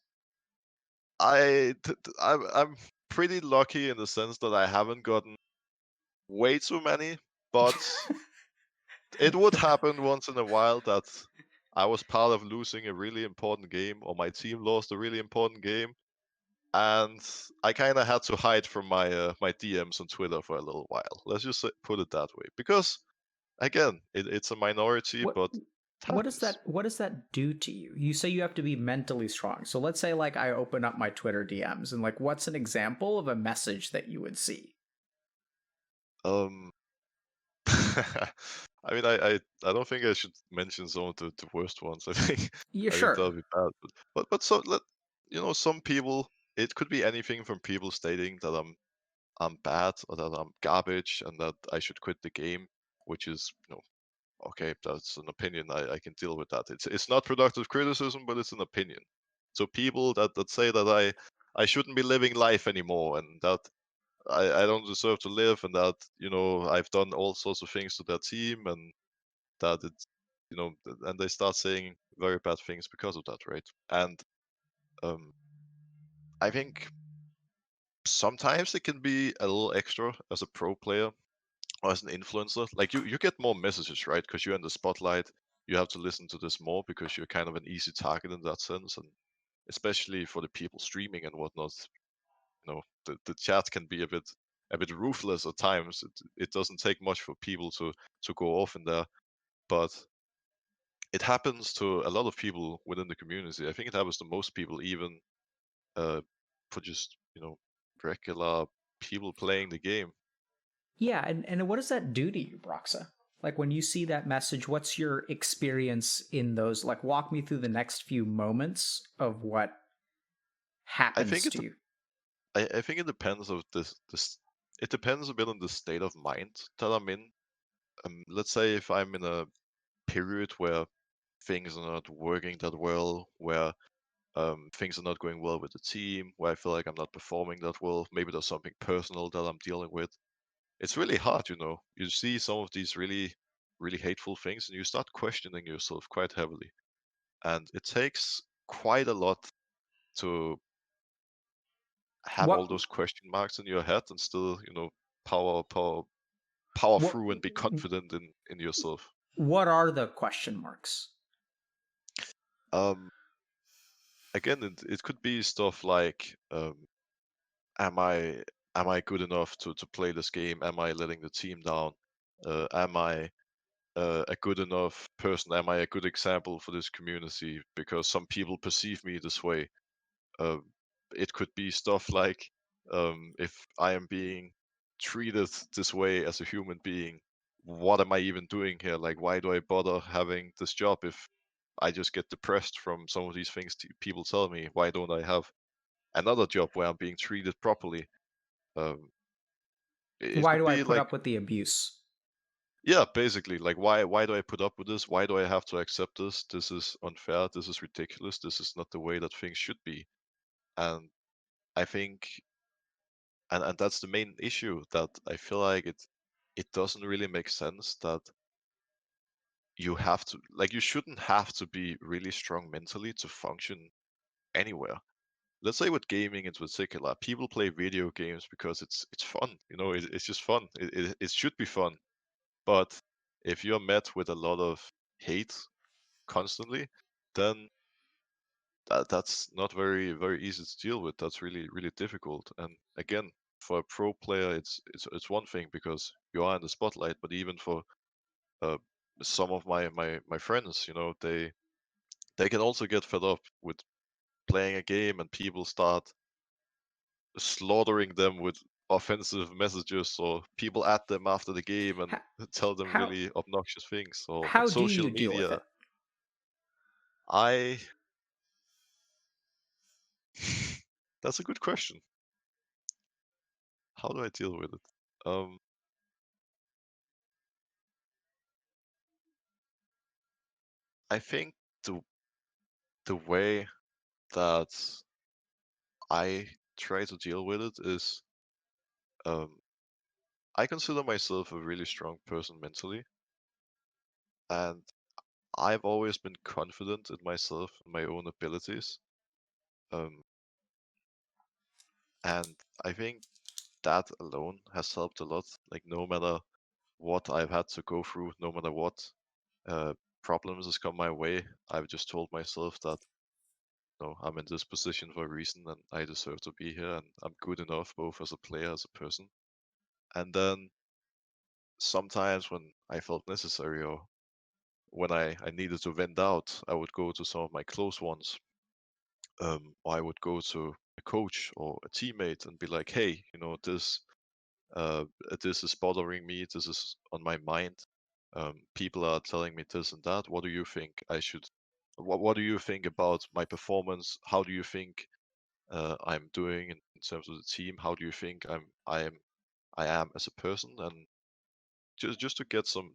I'm pretty lucky in the sense that I haven't gotten way too many, but it would happen once in a while that I was part of losing a really important game or my team lost a really important game, and I kind of had to hide from my DMs on Twitter for a little while. Let's just put it that way, because again, it's a minority, What but it happens. what does that do to you? You say you have to be mentally strong. So let's say like I open up my Twitter DMs and like what's an example of a message that you would see? Um, I mean, I don't think I should mention some of the worst ones. Yeah, I think sure. that'll be bad. But so some people, it could be anything from people stating that I'm bad or that I'm garbage and that I should quit the game, which is, okay, that's an opinion. I can deal with that. It's not productive criticism, but it's an opinion. So people that say that I shouldn't be living life anymore and that I don't deserve to live and that, I've done all sorts of things to that team and that it's, and they start saying very bad things because of that, right? And um, I think sometimes it can be a little extra as a pro player or as an influencer. Like you get more messages, right? Because you're in the spotlight. You have to listen to this more because you're kind of an easy target in that sense, and especially for the people streaming and whatnot. The chat can be a bit ruthless at times. It doesn't take much for people to go off in there, but it happens to a lot of people within the community. I think it happens to most people, even uh, for just regular people playing the game. Yeah, and what does that do to you, Broxa? Like when you see that message, what's your experience in those? Like walk me through the next few moments of what I think happens it to you. I think it depends of this. It depends a bit on the state of mind that I'm in. Let's say if I'm in a period where things are not working that well, where things are not going well with the team, where I feel like I'm not performing that well. Maybe there's something personal that I'm dealing with. It's really hard. You see some of these really, really hateful things, and you start questioning yourself quite heavily. And it takes quite a lot to have all What those question marks in your head and still, power what through and be confident in yourself. what are the question marks? Um, Again, it could be stuff like, am I am I good enough to play this game? Am I letting the team down? Am I a good enough person? Am I a good example for this community? Because some people perceive me this way. Um, it could be stuff like, if I am being treated this way as a human being, what am I even doing here? Like, why do I bother having this job if I just get depressed from some of these things people tell me? Why don't I have another job where I'm being treated properly? Um, it Why could do I be put like, up with the abuse? yeah, basically, like, why do I put up with this? Why do I have to accept this? This is unfair. This is ridiculous. This is not the way that things should be. And I think, and that's the main issue, that I feel like it doesn't really make sense that you have to, like, you shouldn't have to be really strong mentally to function anywhere. Let's say with gaming in particular, people play video games because it's fun. It's just fun. It should be fun. But if you're met with a lot of hate constantly, then that's not very easy to deal with. That's really difficult. And again, for a pro player, it's one thing because you are in the spotlight. But even for uh, some of my friends, they can also get fed up with playing a game and people start slaughtering them with offensive messages, or people at them after the game and How tell them how, really obnoxious things, or on how do social you deal with media. it? I That's a good question. How do I deal with it? I think the the way that I try to deal with it is, um, I consider myself a really strong person mentally, and I've always been confident in myself and my own abilities. Um, and I think that alone has helped a lot. Like, no matter what I've had to go through, no matter what uh, problems has come my way, I've just told myself that, I'm in this position for a reason and I deserve to be here and I'm good enough both as a player, as a person. And then sometimes when I felt necessary, or when I needed to vent out, I would go to some of my close ones, or I would go to a coach or a teammate and be like, hey, uh, this is bothering me. This is on my mind. People are telling me this and that. What do you think I should? What do you think about my performance? How do you think I'm doing in terms of the team? How do you think I am as a person? And just to get some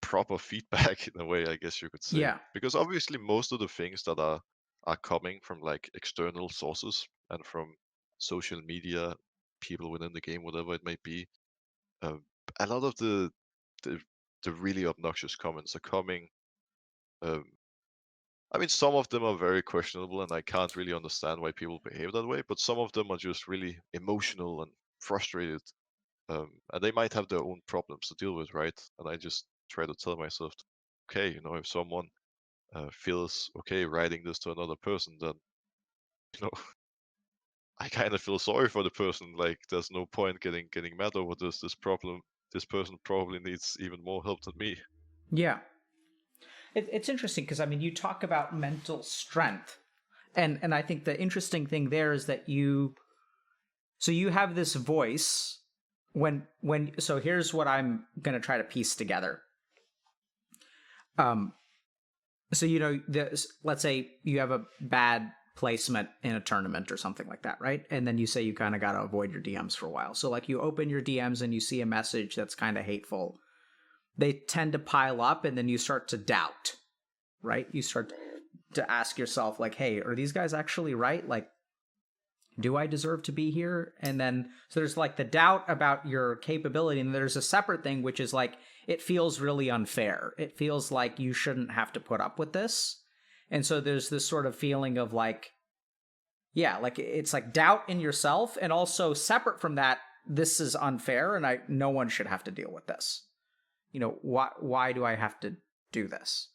proper feedback in a way, I guess you could say. Yeah. Because obviously most of the things that are coming from like external sources and from social media, people within the game, whatever it may be, uh, a lot of the the really obnoxious comments are coming. Um, I mean, some of them are very questionable, and I can't really understand why people behave that way. But some of them are just really emotional and frustrated, and they might have their own problems to deal with, right? And I just try to tell myself, okay, if someone feels okay writing this to another person, then you know I kind of feel sorry for the person. Like, there's no point getting mad over this. This problem, this person probably needs even more help than me. Yeah. It's interesting because I mean, you talk about mental strength, and I think the interesting thing there is that you have this voice so here's what I'm gonna try to piece together. Um, so let's say you have a bad placement in a tournament or something like that, right? And then you say you kind of got to avoid your DMs for a while. So like you open your DMs and you see a message that's kind of hateful. They tend to pile up, and then you start to doubt, right? You start to ask yourself like, hey, are these guys actually right? Like, do I deserve to be here? And then so there's like the doubt about your capability, and there's a separate thing which is like, it feels really unfair. It feels like you shouldn't have to put up with this. And so there's this sort of feeling of like, yeah, like it's like doubt in yourself, and also separate from that, this is unfair, and no one should have to deal with this. Why do I have to do this?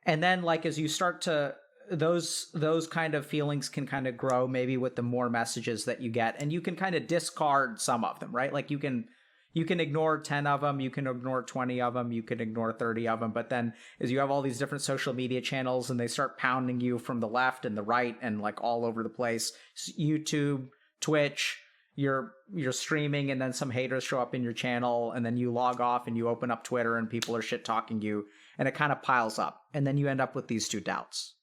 And then like as you start to those kind of feelings can kind of grow maybe with the more messages that you get, and you can kind of discard some of them, right? Like you can ignore 10 of them, you can ignore 20 of them, you can ignore 30 of them, but then as you have all these different social media channels and they start pounding you from the left and the right and like all over the place, YouTube, Twitch, you're streaming, and then some haters show up in your channel, and then you log off and you open up Twitter and people are shit talking you, and it kind of piles up, and then you end up with these two doubts.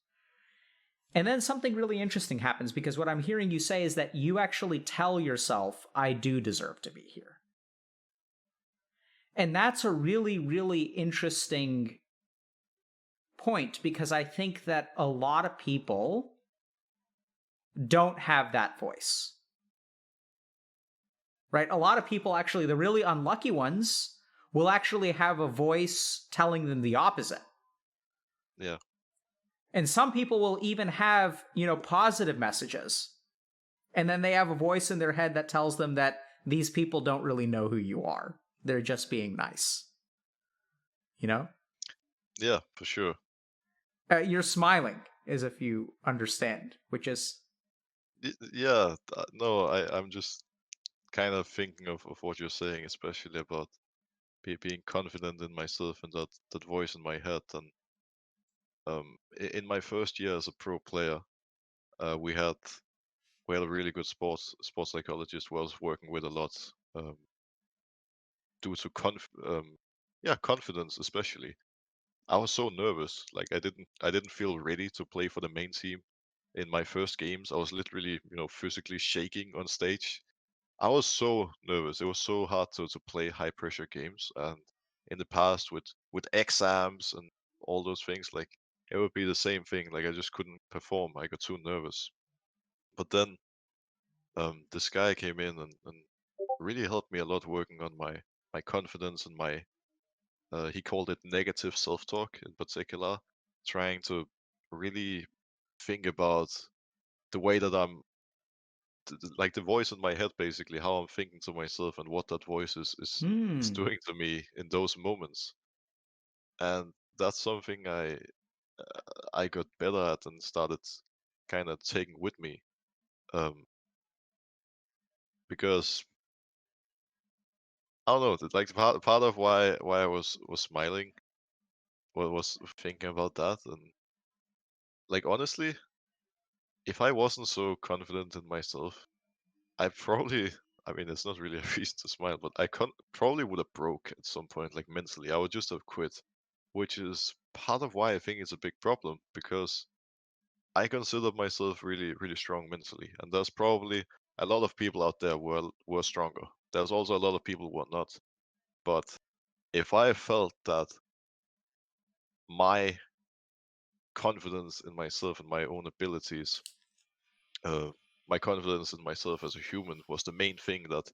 And then something really interesting happens, because what I'm hearing you say is that you actually tell yourself, I do deserve to be here. And that's a really, really interesting point, because I think that a lot of people don't have that voice. Right? A lot of people, actually, the really unlucky ones, will actually have a voice telling them the opposite. Yeah. And some people will even have, positive messages. And then they have a voice in their head that tells them that these people don't really know who you are. They're just being nice. Yeah, for sure. You're smiling as if you understand, which is... Yeah, no, I'm just kind of thinking of what you're saying, especially about being confident in myself and that voice in my head. And in my first year as a pro player, we had a really good sports psychologist who I was working with a lot, due to confidence especially. I was so nervous, like I didn't feel ready to play for the main team in my first games. I was literally, physically shaking on stage. I was so nervous. It was so hard to play high pressure games. And in the past with exams and all those things, like it would be the same thing. Like I just couldn't perform. I got too nervous. But then this guy came in and really helped me a lot working on my confidence and my he called it negative self-talk in particular, trying to really think about the way that like the voice in my head, basically how I'm thinking to myself and what that voice is doing to me in those moments. And that's something I got better at and started kind of taking with me, um, because I don't know, like part of why I was smiling was thinking about that. And like honestly, if I wasn't so confident in myself, I probably, I mean, it's not really a reason to smile, but probably would have broke at some point, like mentally. I would just have quit, which is part of why I think it's a big problem, because I consider myself really, really strong mentally, and there's probably a lot of people out there were stronger. There's also a lot of people who are not. But if I felt that my confidence in myself and my own abilities, uh, my confidence in myself as a human was the main thing that,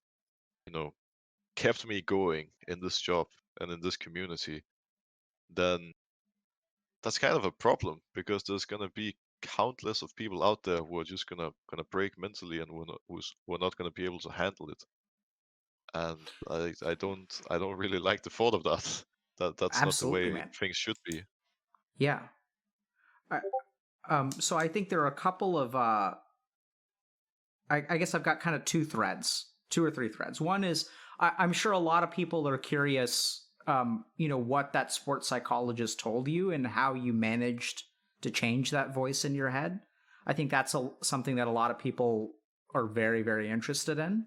you know, kept me going in this job and in this community, then that's kind of a problem, because there's gonna be countless of people out there who are just gonna break mentally and who are not gonna be able to handle it. And I don't really like the thought of that. That's not the Absolutely, way man. things should be. Yeah. I, so I think there are a couple of I guess I've got kind of two or three threads. One is I'm sure a lot of people are curious, what that sports psychologist told you and how you managed to change that voice in your head. I think that's something that a lot of people are very, very interested in.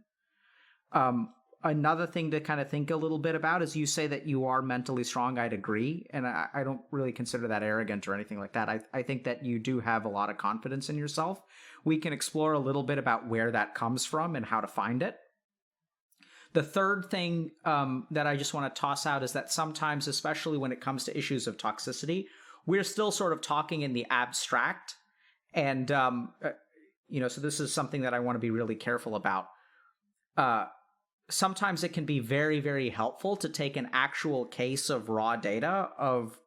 Another thing to kind of think a little bit about is you say that you are mentally strong. I'd agree. And I don't really consider that arrogant or anything like that. I think that you do have a lot of confidence in yourself. We can explore a little bit about where that comes from and how to find it. The third thing that I just want to toss out is that sometimes, especially when it comes to issues of toxicity, we're still sort of talking in the abstract. And, so this is something that I want to be really careful about. Sometimes it can be very, very helpful to take an actual case of raw data of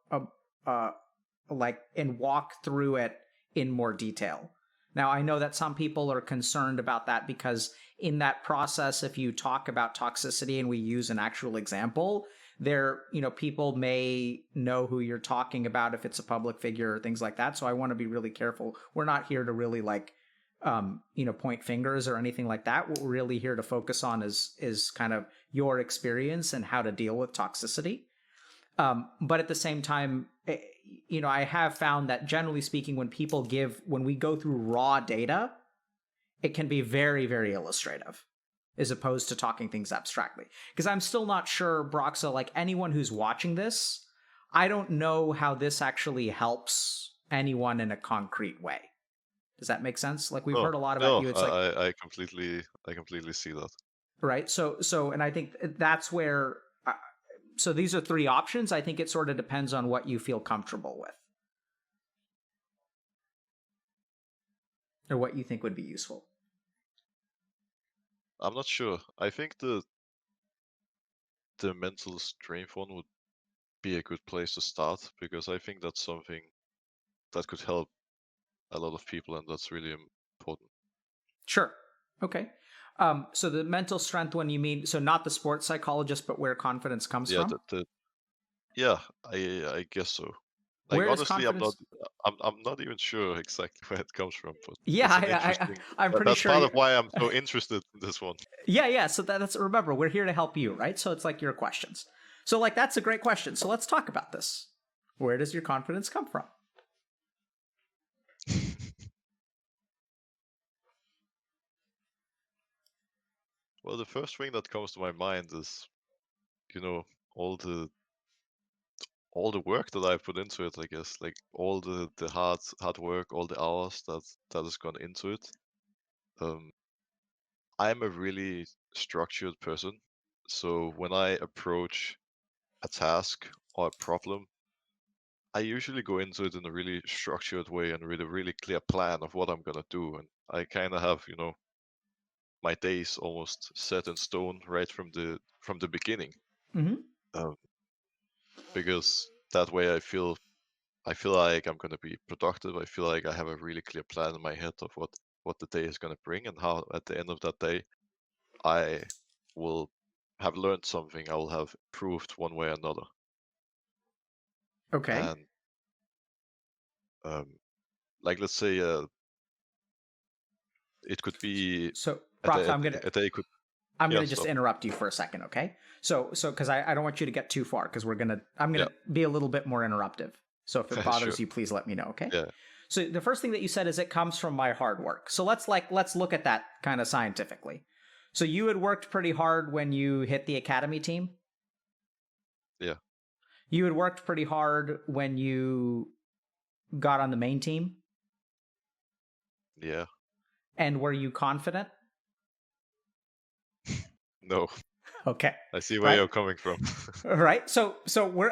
and walk through it in more detail. Now, I know that some people are concerned about that because in that process, if you talk about toxicity and we use an actual example, people may know who you're talking about if it's a public figure or things like that. So I want to be really careful. We're not here to really point fingers or anything like that. What we're really here to focus on is kind of your experience and how to deal with toxicity. But at the same time, I have found that generally speaking, when we go through raw data, it can be very, very illustrative as opposed to talking things abstractly. Because I'm still not sure, Broxah, like anyone who's watching this, I don't know how this actually helps anyone in a concrete way. Does that make sense? Like we've heard a lot about you. It's I completely see that. Right. So, and I think that's where. So these are three options. I think it sort of depends on what you feel comfortable with, or what you think would be useful. I'm not sure. I think the mental strength one would be a good place to start, because I think that's something that could help a lot of people, and that's really important. Sure. Okay. So the mental strength one, you mean, so not the sports psychologist, but where confidence comes from? Yeah, I guess so. Like Where does honestly, confidence? I'm not even sure exactly where it comes from, but Yeah, it's an interesting. I'm pretty That's sure. part of why I'm so interested in this one. Yeah. So that's, remember, we're here to help you, right? So it's like your questions. So like that's a great question. So let's talk about this. Where does your confidence come from? Well, the first thing that comes to my mind is, all the work that I put into it, I guess, like all the hard work, all the hours that has gone into it. I'm a really structured person, so when I approach a task or a problem, I usually go into it in a really structured way and with a really clear plan of what I'm gonna do, and I kind of have, my days almost set in stone right from the beginning, Mm-hmm. um, because that way I feel like I'm gonna be productive. I feel like I have a really clear plan in my head of what the day is gonna bring, and how at the end of that day I will have learned something. I will have proved one way or another. Okay. And um, like let's say it could be So Brox, a day could. I'm Yeah, gonna just stop. interrupt you for a second, okay? So because I don't want you to get too far because I'm Yeah. gonna be a little bit more interruptive. So if it Sure. bothers you, please let me know, okay? Yeah. So the first thing that you said is it comes from my hard work. So let's look at that kind of scientifically. So you had worked pretty hard when you hit the academy team. Yeah. You had worked pretty hard when you got on the main team. Yeah. And were you confident? No. Okay. I see where Right. you're coming from. Right. So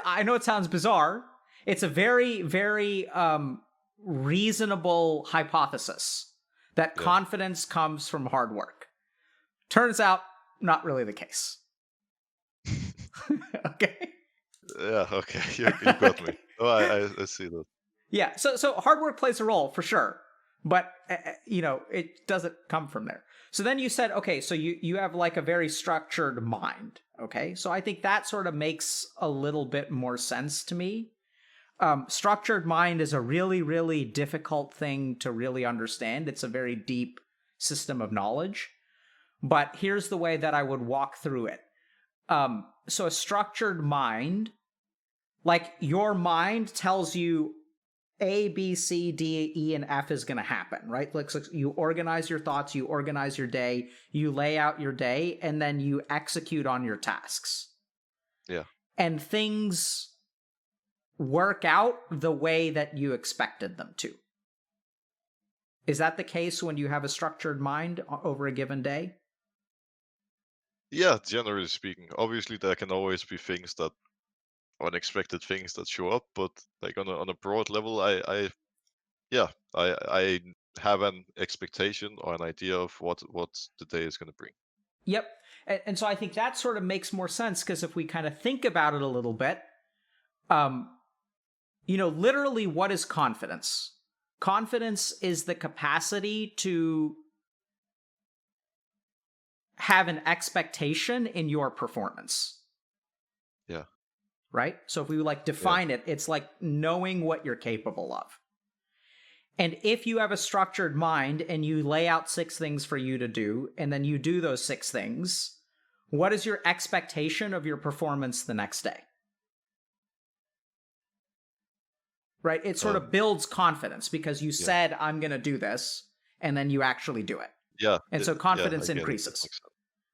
I know it sounds bizarre. It's a very, very reasonable hypothesis that Yeah. confidence comes from hard work. Turns out, not really the case. Okay. Yeah. Okay. You got Okay. me. Oh, I see that. Yeah. So hard work plays a role for sure, but it doesn't come from there. So then you said, okay, so you have like a very structured mind. Okay. So I think that sort of makes a little bit more sense to me. Structured mind is a really, really difficult thing to really understand. It's a very deep system of knowledge. But here's the way that I would walk through it. So a structured mind, like your mind tells you A, B, C, D, E, and F is going to happen, right? Like, so you organize your thoughts, you organize your day, you lay out your day, and then you execute on your tasks. Yeah. And things work out the way that you expected them to. Is that the case when you have a structured mind over a given day? Yeah. Generally speaking, obviously there can always be things that unexpected things that show up, but like on a broad level, yeah, I have an expectation or an idea of what the day is going to bring. Yep. And so I think that sort of makes more sense because if we kind of think about it a little bit, literally, what is confidence? Confidence is the capacity to have an expectation in your performance. Yeah. Right? So if we define it, it's like knowing what you're capable of. And if you have a structured mind and you lay out 6 things for you to do, and then you do those 6 things, what is your expectation of your performance the next day? Right? It sort of builds confidence because you said, I'm going to do this, and then you actually do it. Yeah. And so confidence I get it. increases. That makes sense.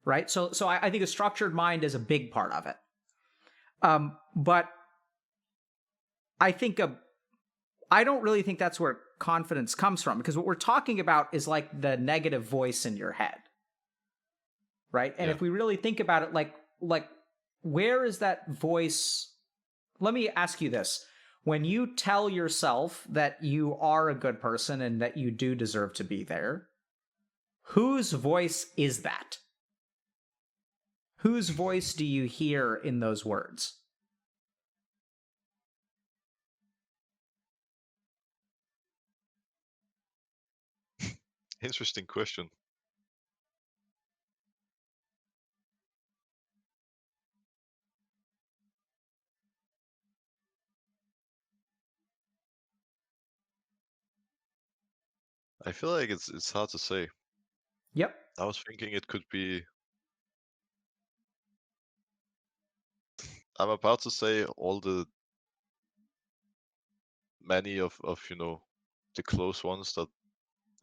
Right? So I think a structured mind is a big part of it. But I think I don't really think that's where confidence comes from, because what we're talking about is like the negative voice in your head. Right? And if we really think about it, like where is that voice? Let me ask you this. When you tell yourself that you are a good person and that you do deserve to be there, whose voice is that? Whose voice do you hear in those words? Interesting question. I feel like it's hard to say. Yep. I was thinking it could be. I'm about to say all the many of the close ones that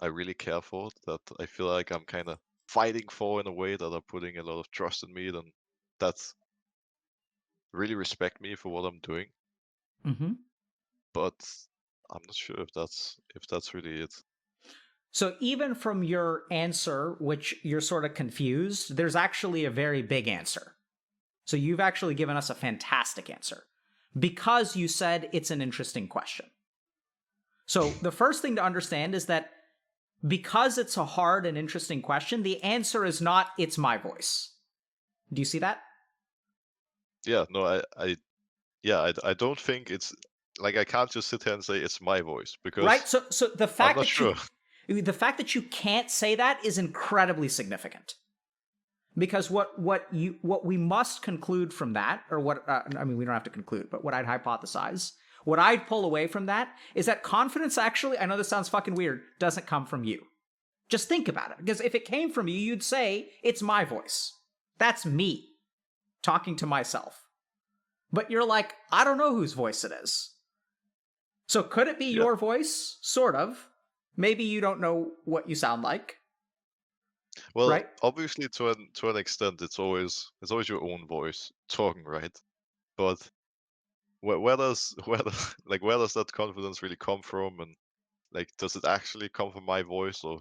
I really care for, that I feel like I'm kind of fighting for in a way, that are putting a lot of trust in me, and that really respect me for what I'm doing. Mm-hmm. But I'm not sure if that's really it. So even from your answer, which you're sort of confused, there's actually a very big answer. So you've actually given us a fantastic answer because you said it's an interesting question. So the first thing to understand is that because it's a hard and interesting question, the answer is not, it's my voice. Do you see that? Yeah, no, I don't think it's like, I can't just sit here and say it's my voice, Right? because So the I'm fact not that you sure. the fact that you can't say that is incredibly significant. Because what we must conclude from that, or what I mean, we don't have to conclude, but what I'd hypothesize, what I'd pull away from that is that confidence actually, I know this sounds fucking weird, doesn't come from you. Just think about it. Because if it came from you, you'd say, it's my voice. That's me talking to myself. But you're like, I don't know whose voice it is. So could it be Yeah. your voice? Sort of. Maybe you don't know what you sound like. Well, right? obviously, to an extent, it's always your own voice talking, right? But where does where does that confidence really come from? And like, does it actually come from my voice, or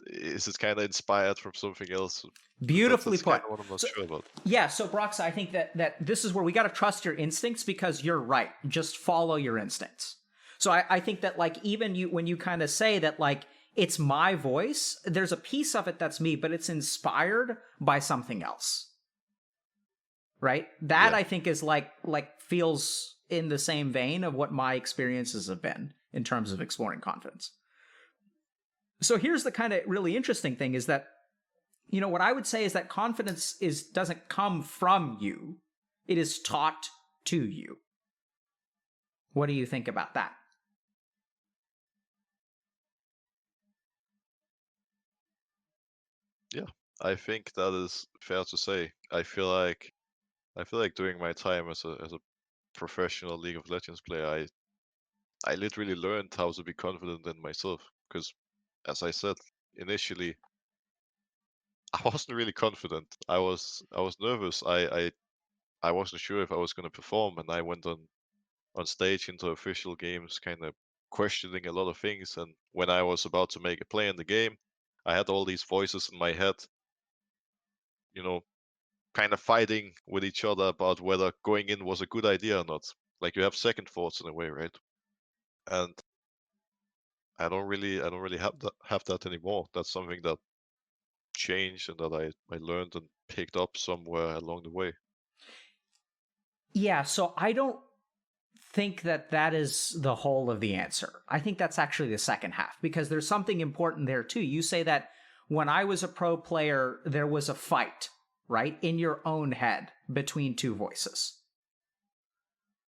is it kind of inspired from something else? Beautifully That's kind put. of what I'm not So, sure about. yeah, so Broxah, I think that this is where we got to trust your instincts, because you're right. Just follow your instincts. So I think that even when you kind of say that it's my voice, there's a piece of it that's me, but it's inspired by something else. Right? That Yeah. I think is feels in the same vein of what my experiences have been in terms of exploring confidence. So here's the kind of really interesting thing is that what I would say is that confidence doesn't come from you. It is taught to you. What do you think about that? Yeah, I think that is fair to say. I feel like during my time as a professional League of Legends player, I literally learned how to be confident in myself. Because, as I said initially, I wasn't really confident. I was nervous. I wasn't sure if I was going to perform, and I went on stage into official games, kind of questioning a lot of things. And when I was about to make a play in the game, I had all these voices in my head, you know, kind of fighting with each other about whether going in was a good idea or not. Like, you have second thoughts in a way, right? And I don't really have that anymore. That's something that changed and that I learned and picked up somewhere along the way. Yeah, so I don't think that that is the whole of the answer. I think that's actually the second half, because there's something important there too. You say that when I was a pro player, there was a fight, right, in your own head between two voices.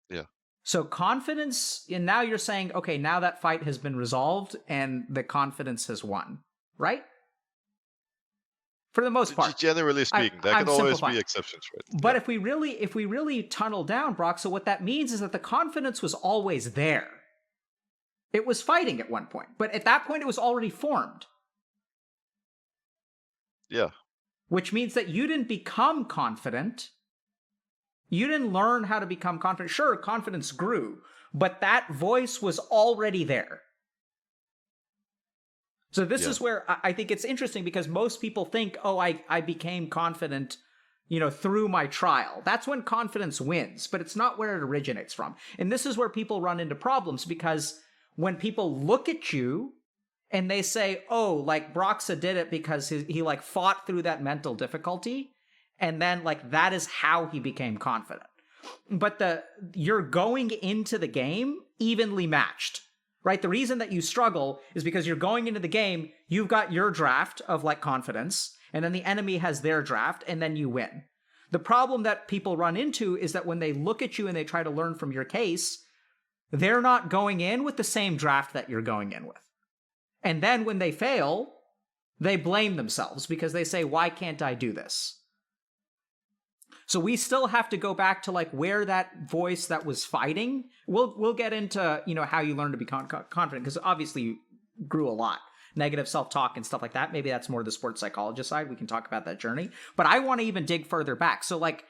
Yeah. So confidence, and now you're saying, okay, now that fight has been resolved and the confidence has won, right? For the most part. Generally speaking, there I'm can always simplifying. be exceptions, right? But Yeah. if we really tunnel down, Broxah, what that means is that the confidence was always there. It was fighting at one point, but at that point it was already formed. Yeah. Which means that you didn't become confident. You didn't learn how to become confident. Sure, confidence grew, but that voice was already there. So this is where I think it's interesting, because most people think, oh, I became confident, through my trial. That's when confidence wins, but it's not where it originates from. And this is where people run into problems, because when people look at you and they say, oh, like Broxah did it because he like fought through that mental difficulty, and then like that is how he became confident. But you're going into the game evenly matched, right? The reason that you struggle is because you're going into the game, you've got your draft of like confidence, and then the enemy has their draft, and then you win. The problem that people run into is that when they look at you and they try to learn from your case, they're not going in with the same draft that you're going in with. And then when they fail, they blame themselves because they say, why can't I do this? So we still have to go back to like where that voice that was fighting. We'll get into how you learn to be confident, because obviously you grew a lot. Negative self-talk and stuff like that. Maybe that's more the sports psychologist side. We can talk about that journey. But I want to even dig further back. So like,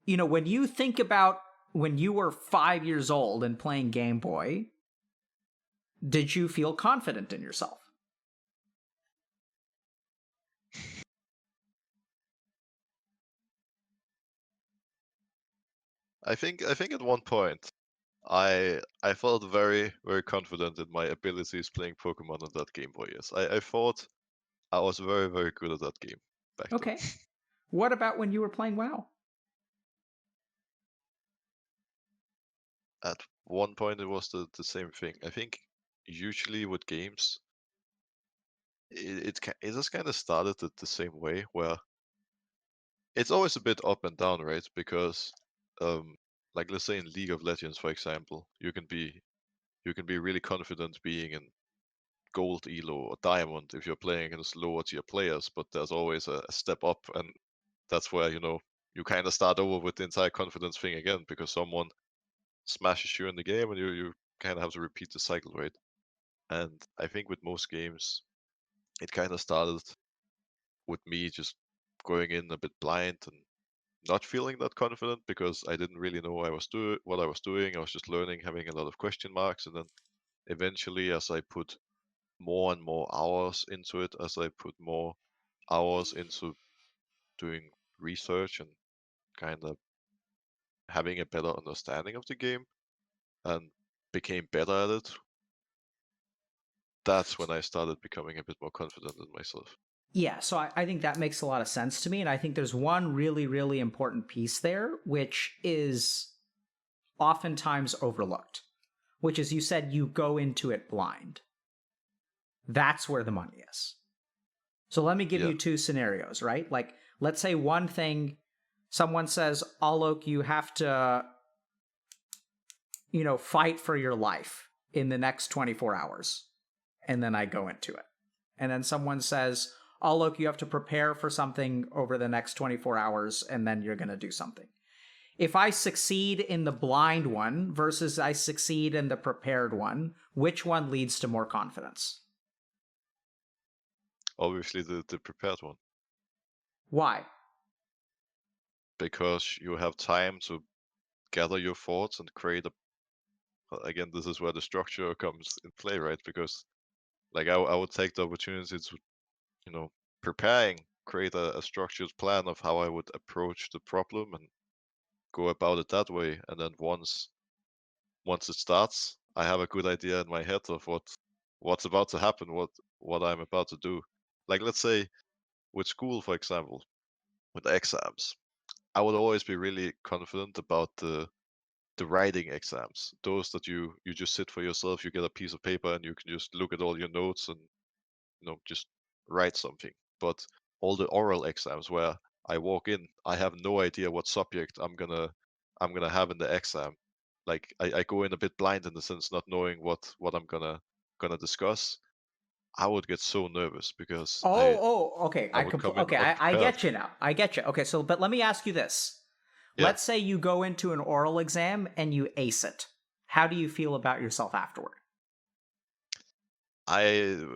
when you think about when you were 5 years old and playing Game Boy, did you feel confident in yourself? I think at one point I felt very, very confident in my abilities playing Pokemon on that Game Boy. Yes, I thought I was very, very good at that game back then. Okay. What about when you were playing WoW? At one point, it was the same thing. I think usually with games, it just kind of started the same way, where it's always a bit up and down, right? Because, like let's say in League of Legends, for example, you can be really confident being in gold elo or diamond if you're playing against lower tier players, but there's always a step up, and that's where you kind of start over with the entire confidence thing again, because someone smashes you in the game and you kind of have to repeat the cycle, right? And I think with most games, it kind of started with me just going in a bit blind and not feeling that confident because I didn't really know what I was doing. I was just learning, having a lot of question marks, and then eventually, as I put more and more hours into it, as I put more hours into doing research and kind of having a better understanding of the game and became better at it, that's when I started becoming a bit more confident in myself. Yeah, so I think that makes a lot of sense to me. And I think there's one really, really important piece there, which is oftentimes overlooked, which is you said you go into it blind. That's where the money is. So let me give Yeah. you two scenarios, right? Like, let's say one thing, someone says, Alok, you have to, fight for your life in the next 24 hours. And then I go into it. And then someone says, Alok, you have to prepare for something over the next 24 hours, and then you're going to do something. If I succeed in the blind one versus I succeed in the prepared one, which one leads to more confidence? Obviously, the prepared one, Why? because you have time to gather your thoughts and create a. Again, this is where the structure comes in play, right? Because like I would take the opportunity to, preparing, create a structured plan of how I would approach the problem and go about it that way. And then once it starts, I have a good idea in my head of what's about to happen, what I'm about to do. Like let's say with school, for example, with exams, I would always be really confident about the writing exams, those that you just sit for yourself, you get a piece of paper and you can just look at all your notes and just write something. But all the oral exams where I walk in, I have no idea what subject I'm gonna have in the exam. Like I go in a bit blind in the sense not knowing what I'm gonna discuss. I would get so nervous because Okay. I would come in Okay. I unprepared. get you now. I get you. Okay. So, but let me ask you this. Yeah, Let's say you go into an oral exam and you ace it. How do you feel about yourself afterward? I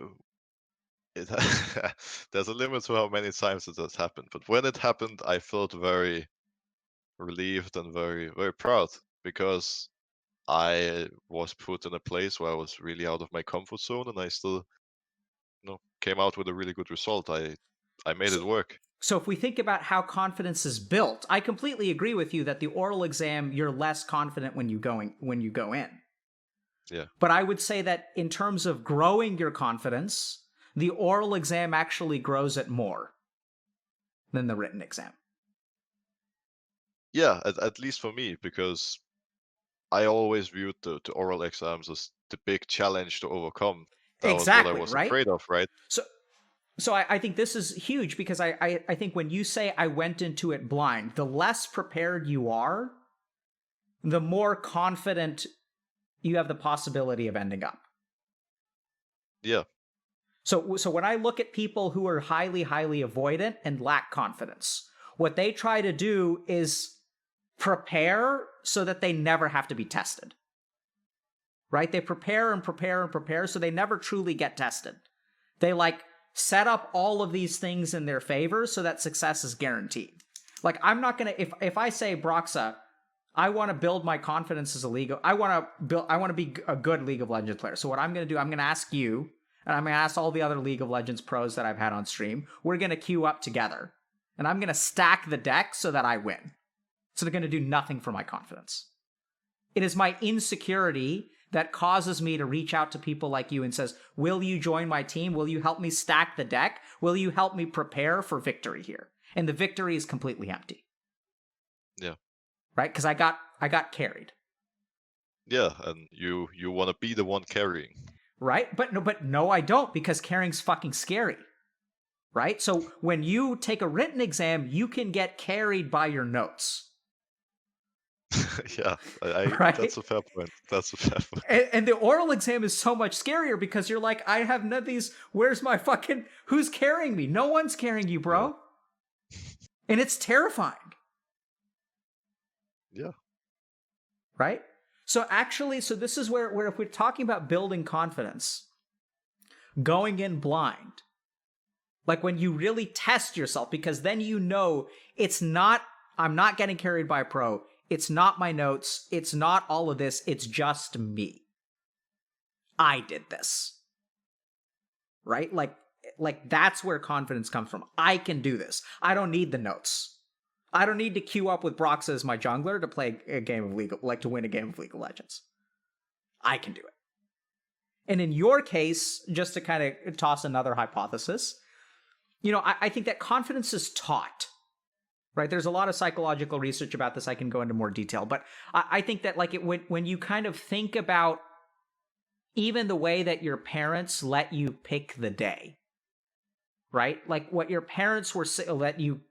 it there's a limit to how many times it has happened, but when it happened, I felt very relieved and very proud because I was put in a place where I was really out of my comfort zone, and I still, came out with a really good result. I made So, it work. so if we think about how confidence is built, I completely agree with you that the oral exam you're less confident when you go in. Yeah, But I would say that in terms of growing your confidence, the oral exam actually grows it more than the written exam. yeah. At least for me, because I always viewed the oral exams as the big challenge to overcome. That was what I Exactly, was right? afraid of, right? So I think this is huge because I think when you say I went into it blind, the less prepared you are, the more confident you have the possibility of ending up. Yeah, So when I look at people who are highly avoidant and lack confidence, what they try to do is prepare so that they never have to be tested. Right? They prepare and prepare and prepare so they never truly get tested. They like set up all of these things in their favor so that success is guaranteed. Like I'm not gonna if I say Broxah, I want to build my confidence as a league. I want to be a good League of Legends player. So what I'm gonna do, I'm gonna ask you, and I'm gonna ask all the other League of Legends pros that I've had on stream. We're gonna queue up together, and I'm gonna stack the deck so that I win. So they're gonna do nothing for my confidence. It is my insecurity that causes me to reach out to people like you and says, will you join my team? Will you help me stack the deck? Will you help me prepare for victory here? And the victory is completely empty, yeah, right? Because I got carried, yeah. And you want to be the one carrying. right? But no, I don't, because carrying's fucking scary, right? So when you take a written exam, you can get carried by your notes, Yeah, I right? that's a fair point. That's a fair point. And the oral exam is so much scarier because you're like, I have none of these. Where's my fucking? Who's carrying me? No one's carrying you, Yeah, bro. And it's terrifying, yeah, right? So actually, so this is where if we're talking about building confidence, going in blind, like when you really test yourself, because then you know it's not. I'm not getting carried by a pro. It's not my notes. It's not all of this. It's just me. I did this. Right? Like that's where confidence comes from. I can do this. I don't need the notes. I don't need to queue up with Broxah as my jungler to play a game of to win a game of League of Legends. I can do it. And in your case, just to kind of toss another hypothesis, I think that confidence is taught. Right? There's a lot of psychological research about this. I can go into more detail, but I think that when you kind of think about even the way that your parents let you pick the day, right? Like what your parents let you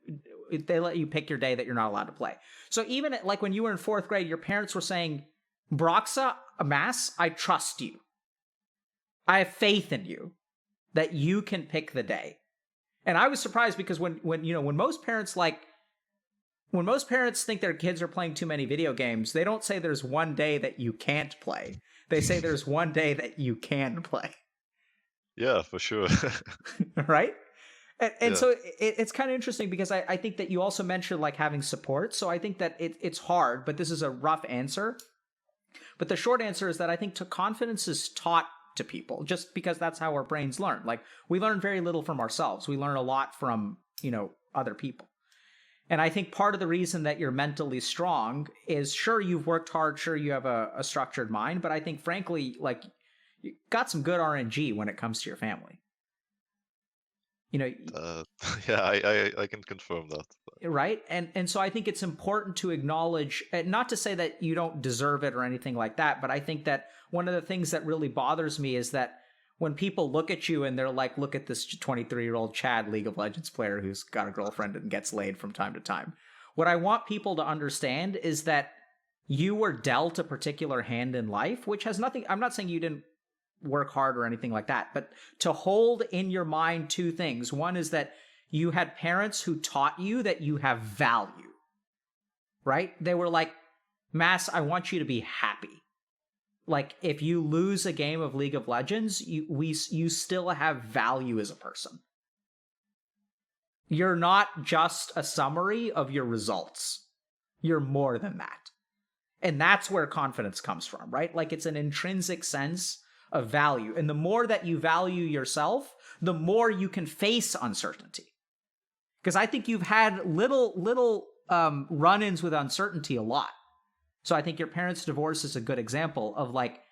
pick your day that you're not allowed to play. So even like when you were in fourth grade, your parents were saying, Broxah, Mass, I trust you. I have faith in you that you can pick the day. And I was surprised because when most parents think their kids are playing too many video games, they don't say there's one day that you can't play. They say there's one day that you can play. yeah, for sure. Right? And Yeah, so it's kind of interesting because I think that you also mentioned like having support. So I think that it's hard, but this is a rough answer. But the short answer is that I think confidence is taught to people just because that's how our brains learn. Like we learn very little from ourselves. We learn a lot from, other people. And I think part of the reason that you're mentally strong is sure you've worked hard, sure you have a structured mind, but I think frankly, like you got some good RNG when it comes to your family. You know, uh, yeah. I can confirm that. right? And so I think it's important to acknowledge, not to say that you don't deserve it or anything like that, but I think that one of the things that really bothers me is that when people look at you and they're like, look at this 23-year-old Chad League of Legends player who's got a girlfriend and gets laid from time to time. What I want people to understand is that you were dealt a particular hand in life, which has nothing, I'm not saying you didn't work hard or anything like that, but to hold in your mind two things. One is that you had parents who taught you that you have value, right? They were like, Mass, I want you to be happy. Like, if you lose a game of League of Legends, you still have value as a person. You're not just a summary of your results. You're more than that. And that's where confidence comes from, right? Like, it's an intrinsic sense of value. And the more that you value yourself, the more you can face uncertainty. Because I think you've had little run-ins with uncertainty a lot. So I think your parents' divorce is a good example of, like,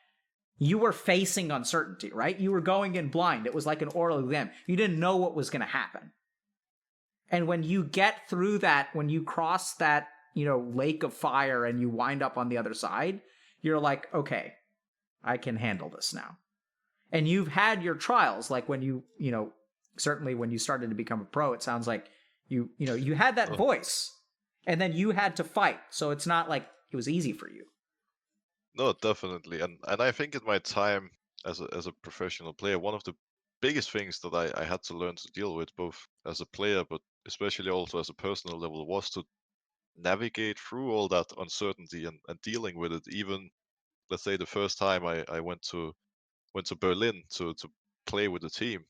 you were facing uncertainty, right? You were going in blind. It was like an oral exam. You didn't know what was going to happen. And when you get through that, when you cross that, lake of fire and you wind up on the other side, you're like, okay, I can handle this now. And you've had your trials, like when certainly when you started to become a pro, it sounds like you had that voice and then you had to fight. So it's not like it was easy for you. No, definitely. And I think in my time as a professional player, one of the biggest things that I had to learn to deal with, both as a player, but especially also as a personal level, was to navigate through all that uncertainty and dealing with it. Even, let's say, the first time I went to Berlin to play with the team,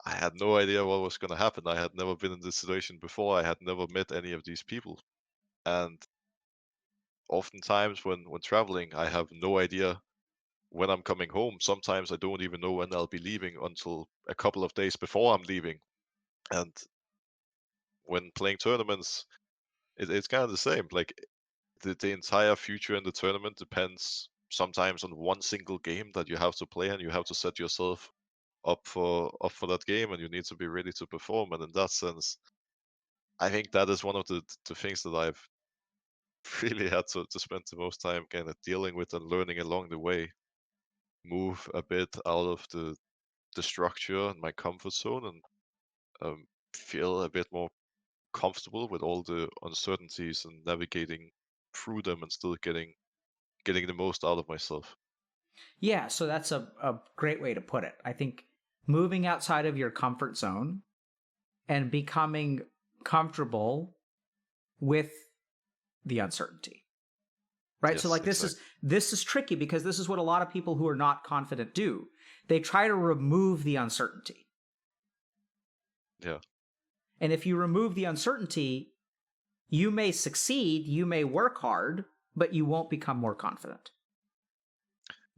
I had no idea what was going to happen. I had never been in this situation before. I had never met any of these people. And oftentimes when traveling, I have no idea when I'm coming home. Sometimes I don't even know when I'll be leaving until a couple of days before I'm leaving. And when playing tournaments, it's kind of the same. Like, the entire future in the tournament depends sometimes on one single game that you have to play, and you have to set yourself up for that game, and you need to be ready to perform. And in that sense, I think that is one of the things that I've really had to spend the most time kind of dealing with and learning along the way. Move a bit out of the structure and my comfort zone, and feel a bit more comfortable with all the uncertainties and navigating through them and still getting the most out of myself. Yeah, so that's a great way to put it. I think moving outside of your comfort zone and becoming comfortable with the uncertainty. Right? Yes, So like exactly. this is tricky because this is what a lot of people who are not confident do. They try to remove the uncertainty. Yeah. And if you remove the uncertainty, you may succeed, you may work hard, but you won't become more confident.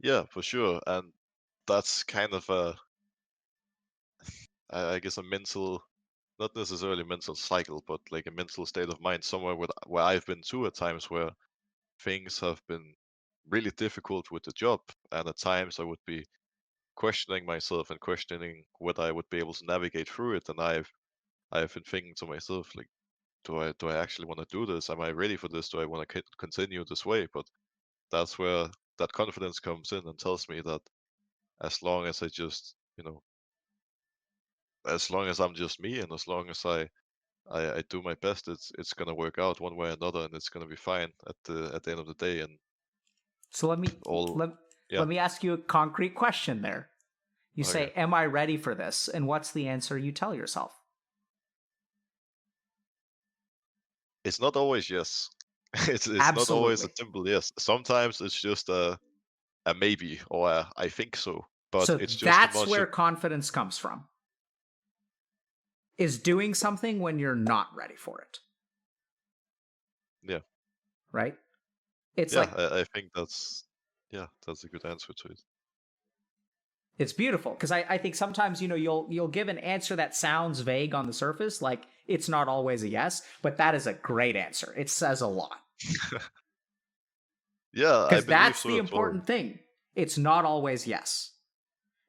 Yeah, for sure. And that's kind of I guess a mental, not necessarily mental cycle, but like a mental state of mind somewhere where I've been too at times, where things have been really difficult with the job, and at times I would be questioning myself and questioning whether I would be able to navigate through it. And I've been thinking to myself, like, do I actually want to do this? Am I ready for this? Do I want to continue this way? But that's where that confidence comes in and tells me that as long as I just, as long as I'm just me, and as long as I do my best, it's gonna work out one way or another, and it's gonna be fine at the end of the day. And So let me all, let, yeah, let me ask you a concrete question there. You okay. say, "Am I ready for this?" And what's the answer you tell yourself? It's not always yes. It's not always a Absolutely. simple yes. Sometimes it's just a maybe, or a I think so. But So it's just a that's much where confidence comes from. Is doing something when you're not ready for it, yeah. right? It's Yeah, like I think that's a good answer to it. it's beautiful because I think sometimes you'll give an answer that sounds vague on the surface, like it's not always a yes, but that is a great answer. It says a lot Yeah, I because believe that's so the as well. important thing. It's not always yes.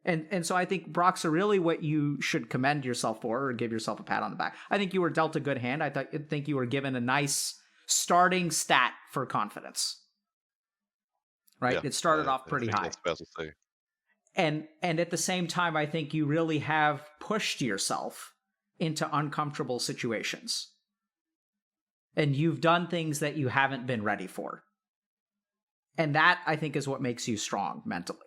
And so I think Broxah, really what you should commend yourself for, or give yourself a pat on the back. I think you were dealt a good hand. I think you were given a nice starting stat for confidence. Right? Yeah, It started I off pretty think high. that's fair to say. And at the same time, I think you really have pushed yourself into uncomfortable situations. And you've done things that you haven't been ready for. And that, I think, is what makes you strong mentally.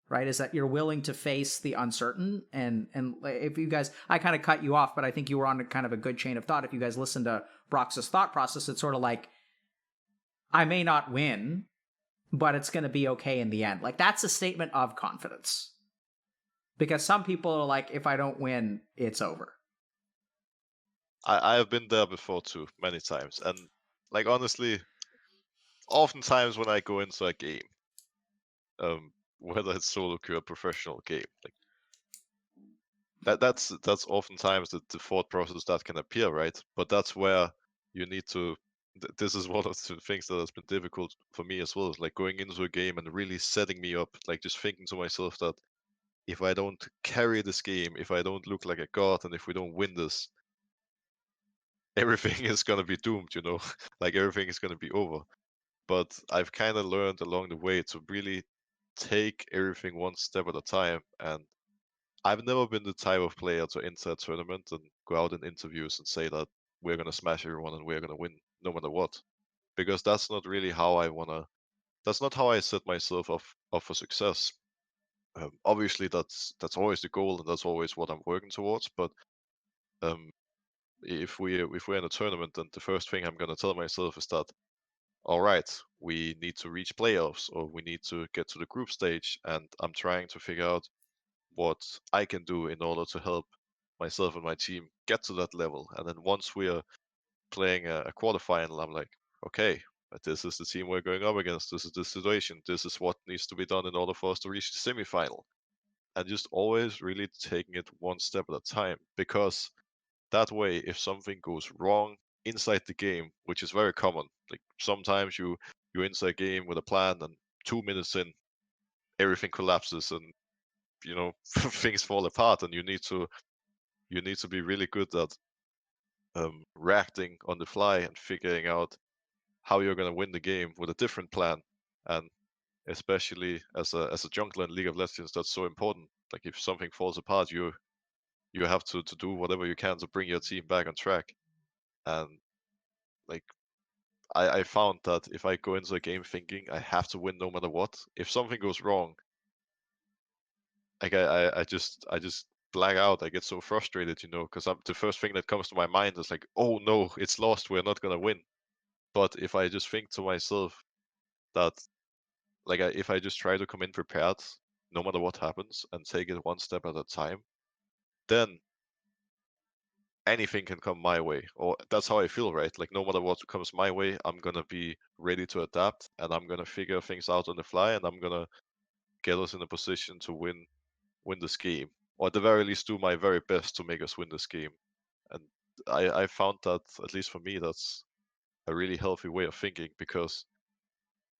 Right? Is that you're willing to face the uncertain. And if you guys, I kind of cut you off, but I think you were on a kind of a good chain of thought. If you guys listen to Brox's thought process, it's sort of like, I may not win, but it's going to be okay in the end. Like, that's a statement of confidence. Because some people are like, if I don't win, it's over. I have been there before too, many times. And like honestly, oftentimes when I go into a game, whether it's solo queue or professional game, like that's oftentimes the thought process that can appear, right? But that's where you need to. This is one of the things that has been difficult for me as well. Is like going into a game and really setting me up, like just thinking to myself that if I don't carry this game, if I don't look like a god, and if we don't win this, everything is gonna be doomed, you know? Like everything is gonna be over. But I've kind of learned along the way to really take everything one step at a time. And I've never been the type of player to enter a tournament and go out in interviews and say that we're gonna smash everyone and we're gonna win no matter what. Because that's not really how I wanna. That's not how I set myself up for success. Obviously, that's always the goal and that's always what I'm working towards. But um, if we're in a tournament, then the first thing I'm gonna tell myself is that all right, we need to reach playoffs or we need to get to the group stage, and I'm trying to figure out what I can do in order to help myself and my team get to that level. And then once we are playing a quarterfinal, I'm like, okay, this is the team we're going up against. This is the situation. This is what needs to be done in order for us to reach the semifinal. And just always really taking it one step at a time, because that way, if something goes wrong inside the game, which is very common, like sometimes you inside a game with a plan, and 2 minutes in, everything collapses, and you know things fall apart, and you need to be really good at reacting on the fly and figuring out how you're going to win the game with a different plan. And especially as a jungler in League of Legends, that's so important. Like if something falls apart, you have to do whatever you can to bring your team back on track. And like I found that if I go into a game thinking I have to win no matter what, if something goes wrong, like I just black out. I get so frustrated, you know, because the first thing that comes to my mind is like, oh no, it's lost. We're not gonna win. But if I just think to myself that, like, if I just try to come in prepared, no matter what happens, and take it one step at a time, then anything can come my way. Or that's how I feel, right? Like no matter what comes my way, I'm gonna be ready to adapt, and I'm gonna figure things out on the fly, and I'm gonna get us in a position to win this game, or at the very least do my very best to make us win this game. And I found that, at least for me, that's a really healthy way of thinking, because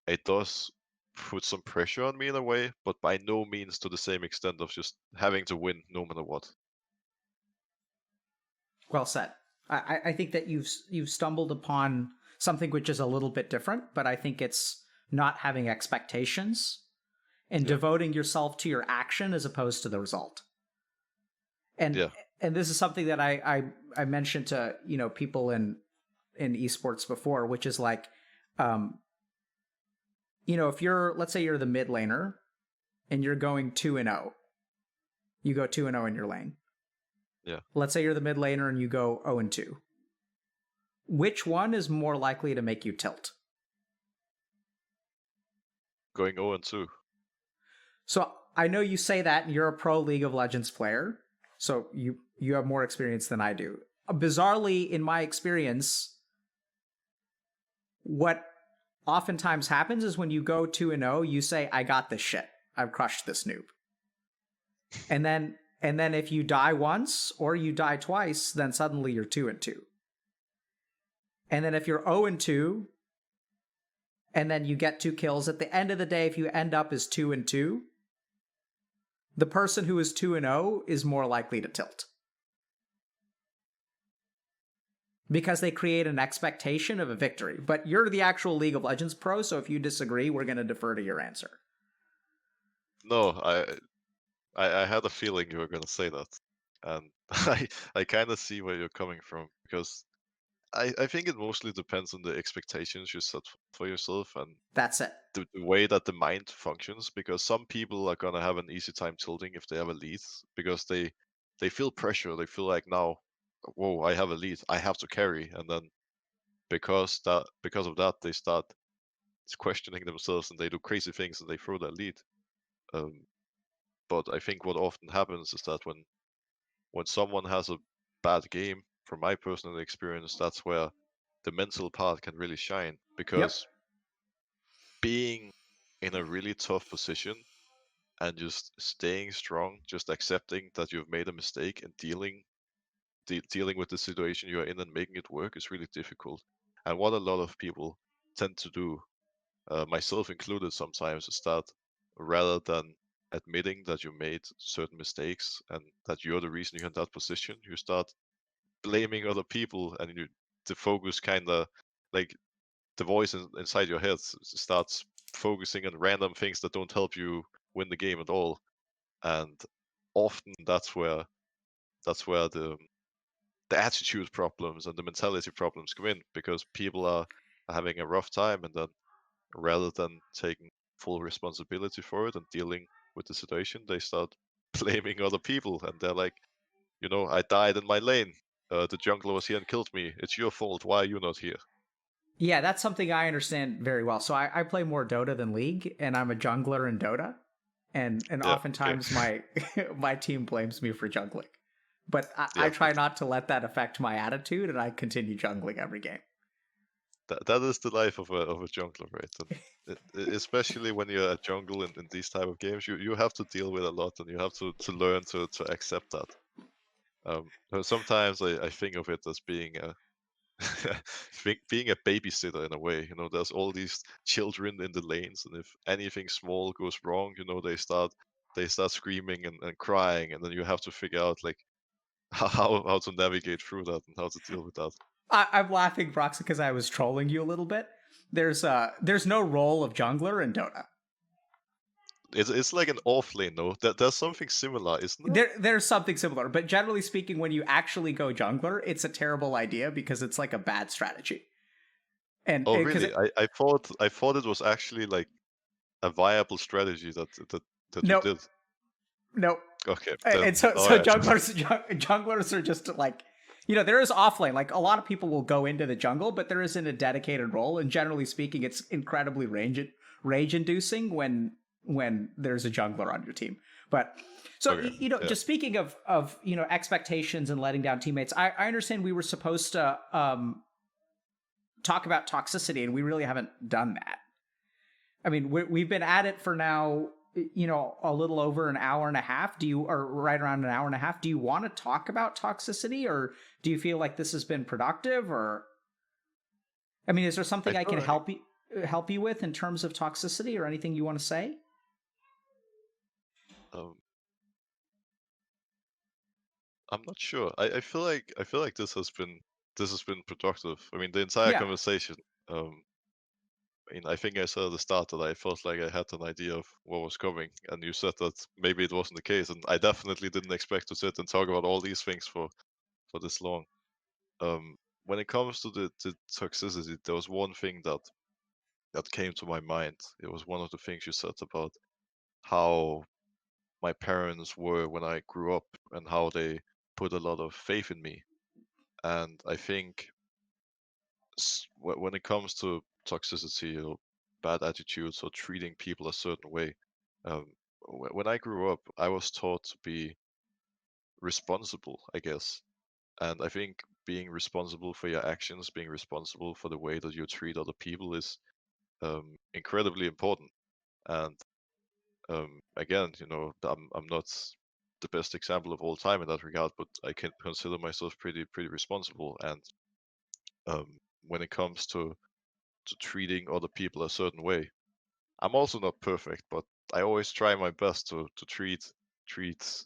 it does put some pressure on me in a way, but by no means to the same extent of just having to win no matter what. Well said. I think that you've stumbled upon something which is a little bit different, but I think it's not having expectations and Yeah, devoting yourself to your action as opposed to the result. And yeah, and this is something that I mentioned to people in esports before, which is like, um, if let's say you're the mid laner and you're going 2-0, you go 2-0 in your lane. yeah. Let's say you're the mid laner and you go 0-2. Which one is more likely to make you tilt? Going 0-2. So I know you say that, and you're a pro League of Legends player, so you have more experience than I do. Bizarrely, in my experience, what oftentimes happens is when you go 2-0, you say, "I got this shit. I've crushed this noob." And then if you die once or you die twice, then suddenly you're 2-2. And then if you're 0-2 and then you get 2 kills, at the end of the day, if you end up as 2-2, The person who is 2-0 is more likely to tilt because they create an expectation of a victory. But you're the actual League of Legends pro, so if you disagree, we're going to defer to your answer. No, I had a feeling you were gonna say that, and I kind of see where you're coming from because I think it mostly depends on the expectations you set for yourself and That's it. the way that the mind functions. Because some people are gonna have an easy time tilting if they have a lead because they feel pressure. They feel like now, whoa, I have a lead, I have to carry, and then because of that they start questioning themselves and they do crazy things and they throw their lead. Um, but I think what often happens is that when someone has a bad game, from my personal experience, that's where the mental part can really shine Yep. because being in a really tough position and just staying strong, just accepting that you've made a mistake and dealing with the situation you're in and making it work is really difficult. And what a lot of people tend to do, myself included, sometimes is that rather than admitting that you made certain mistakes and that you're the reason you're in that position, you start blaming other people, and the focus kind of like the voice inside your head starts focusing on random things that don't help you win the game at all. And often that's where the attitude problems and the mentality problems come in because people are having a rough time, and then rather than taking full responsibility for it and dealing with the situation, they start blaming other people, and they're like, I died in my lane. The jungler was here and killed me. It's your fault. Why are you not here? Yeah, that's something I understand very well. So I play more Dota than League, and I'm a jungler in Dota, and Yeah, okay. oftentimes my my team blames me for jungling, but I Yeah, try but not to let that affect my attitude, and I continue jungling every game. that is the life of a jungler, right? And especially when you're a jungle in these type of games, you have to deal with a lot, and you have to learn to accept that. Sometimes I think of it as being a being a babysitter in a way. There's all these children in the lanes, and if anything small goes wrong, they start screaming and crying, and then you have to figure out like how to navigate through that and how to deal with that. I'm laughing, Broxah, because I was trolling you a little bit. There's no role of jungler in Dota. It's like an off lane, though. There's something similar, isn't there? There's something similar, but generally speaking, when you actually go jungler, it's a terrible idea because it's like a bad strategy. And Oh, because really? I thought it was actually like a viable strategy that you no, did. no, Okay, then and so all so right. junglers are just like, there is offlane. Like a lot of people will go into the jungle, but there isn't a dedicated role, and generally speaking, it's incredibly rage inducing when there's a jungler on your team. But so Okay, yeah. just speaking of expectations and letting down teammates, I understand we were supposed to talk about toxicity, and we really haven't done that. I mean, we've been at it for now, a little over an hour and a half. Or right around an hour and a half? Do you want to talk about toxicity, or do you feel like this has been productive? Or, I mean, is there I something I feel can like help you with in terms of toxicity, or anything you want to say? um, I'm not sure. I feel like this has been productive. I mean, the entire Yeah. conversation. Um, I think I said at the start that I felt like I had an idea of what was coming, and you said that maybe it wasn't the case, and I definitely didn't expect to sit and talk about all these things for this long. When it comes to the toxicity, there was one thing that came to my mind. It was one of the things you said about how my parents were when I grew up and how they put a lot of faith in me. And I think when it comes to toxicity or bad attitudes or treating people a certain way, um, when I grew up, I was taught to be responsible, I guess. And I think being responsible for your actions, being responsible for the way that you treat other people is incredibly important. And again, I'm not the best example of all time in that regard, but I can consider myself pretty responsible. And when it comes to treating other people a certain way, I'm also not perfect, but I always try my best to treat treat.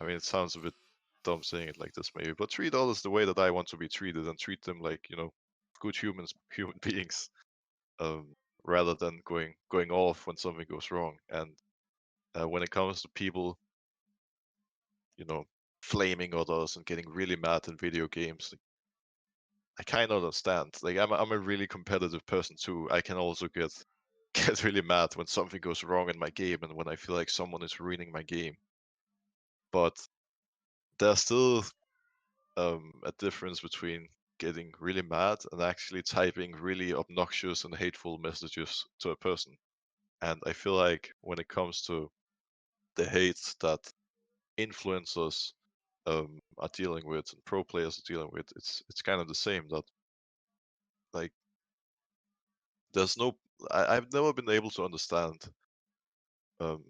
I mean, it sounds a bit dumb saying it like this, maybe, but treat others the way that I want to be treated, and treat them like good human beings, um, rather than going off when something goes wrong. And when it comes to people, you know, flaming others and getting really mad in video games, like, I kind of understand. Like I'm a really competitive person too. I can also get really mad when something goes wrong in my game and when I feel like someone is ruining my game. But there's still a difference between getting really mad and actually typing really obnoxious and hateful messages to a person. And I feel like when it comes to the hate that influencers are dealing with and pro players are dealing with, it's kind of the same. That like there's no, I've never been able to understand um,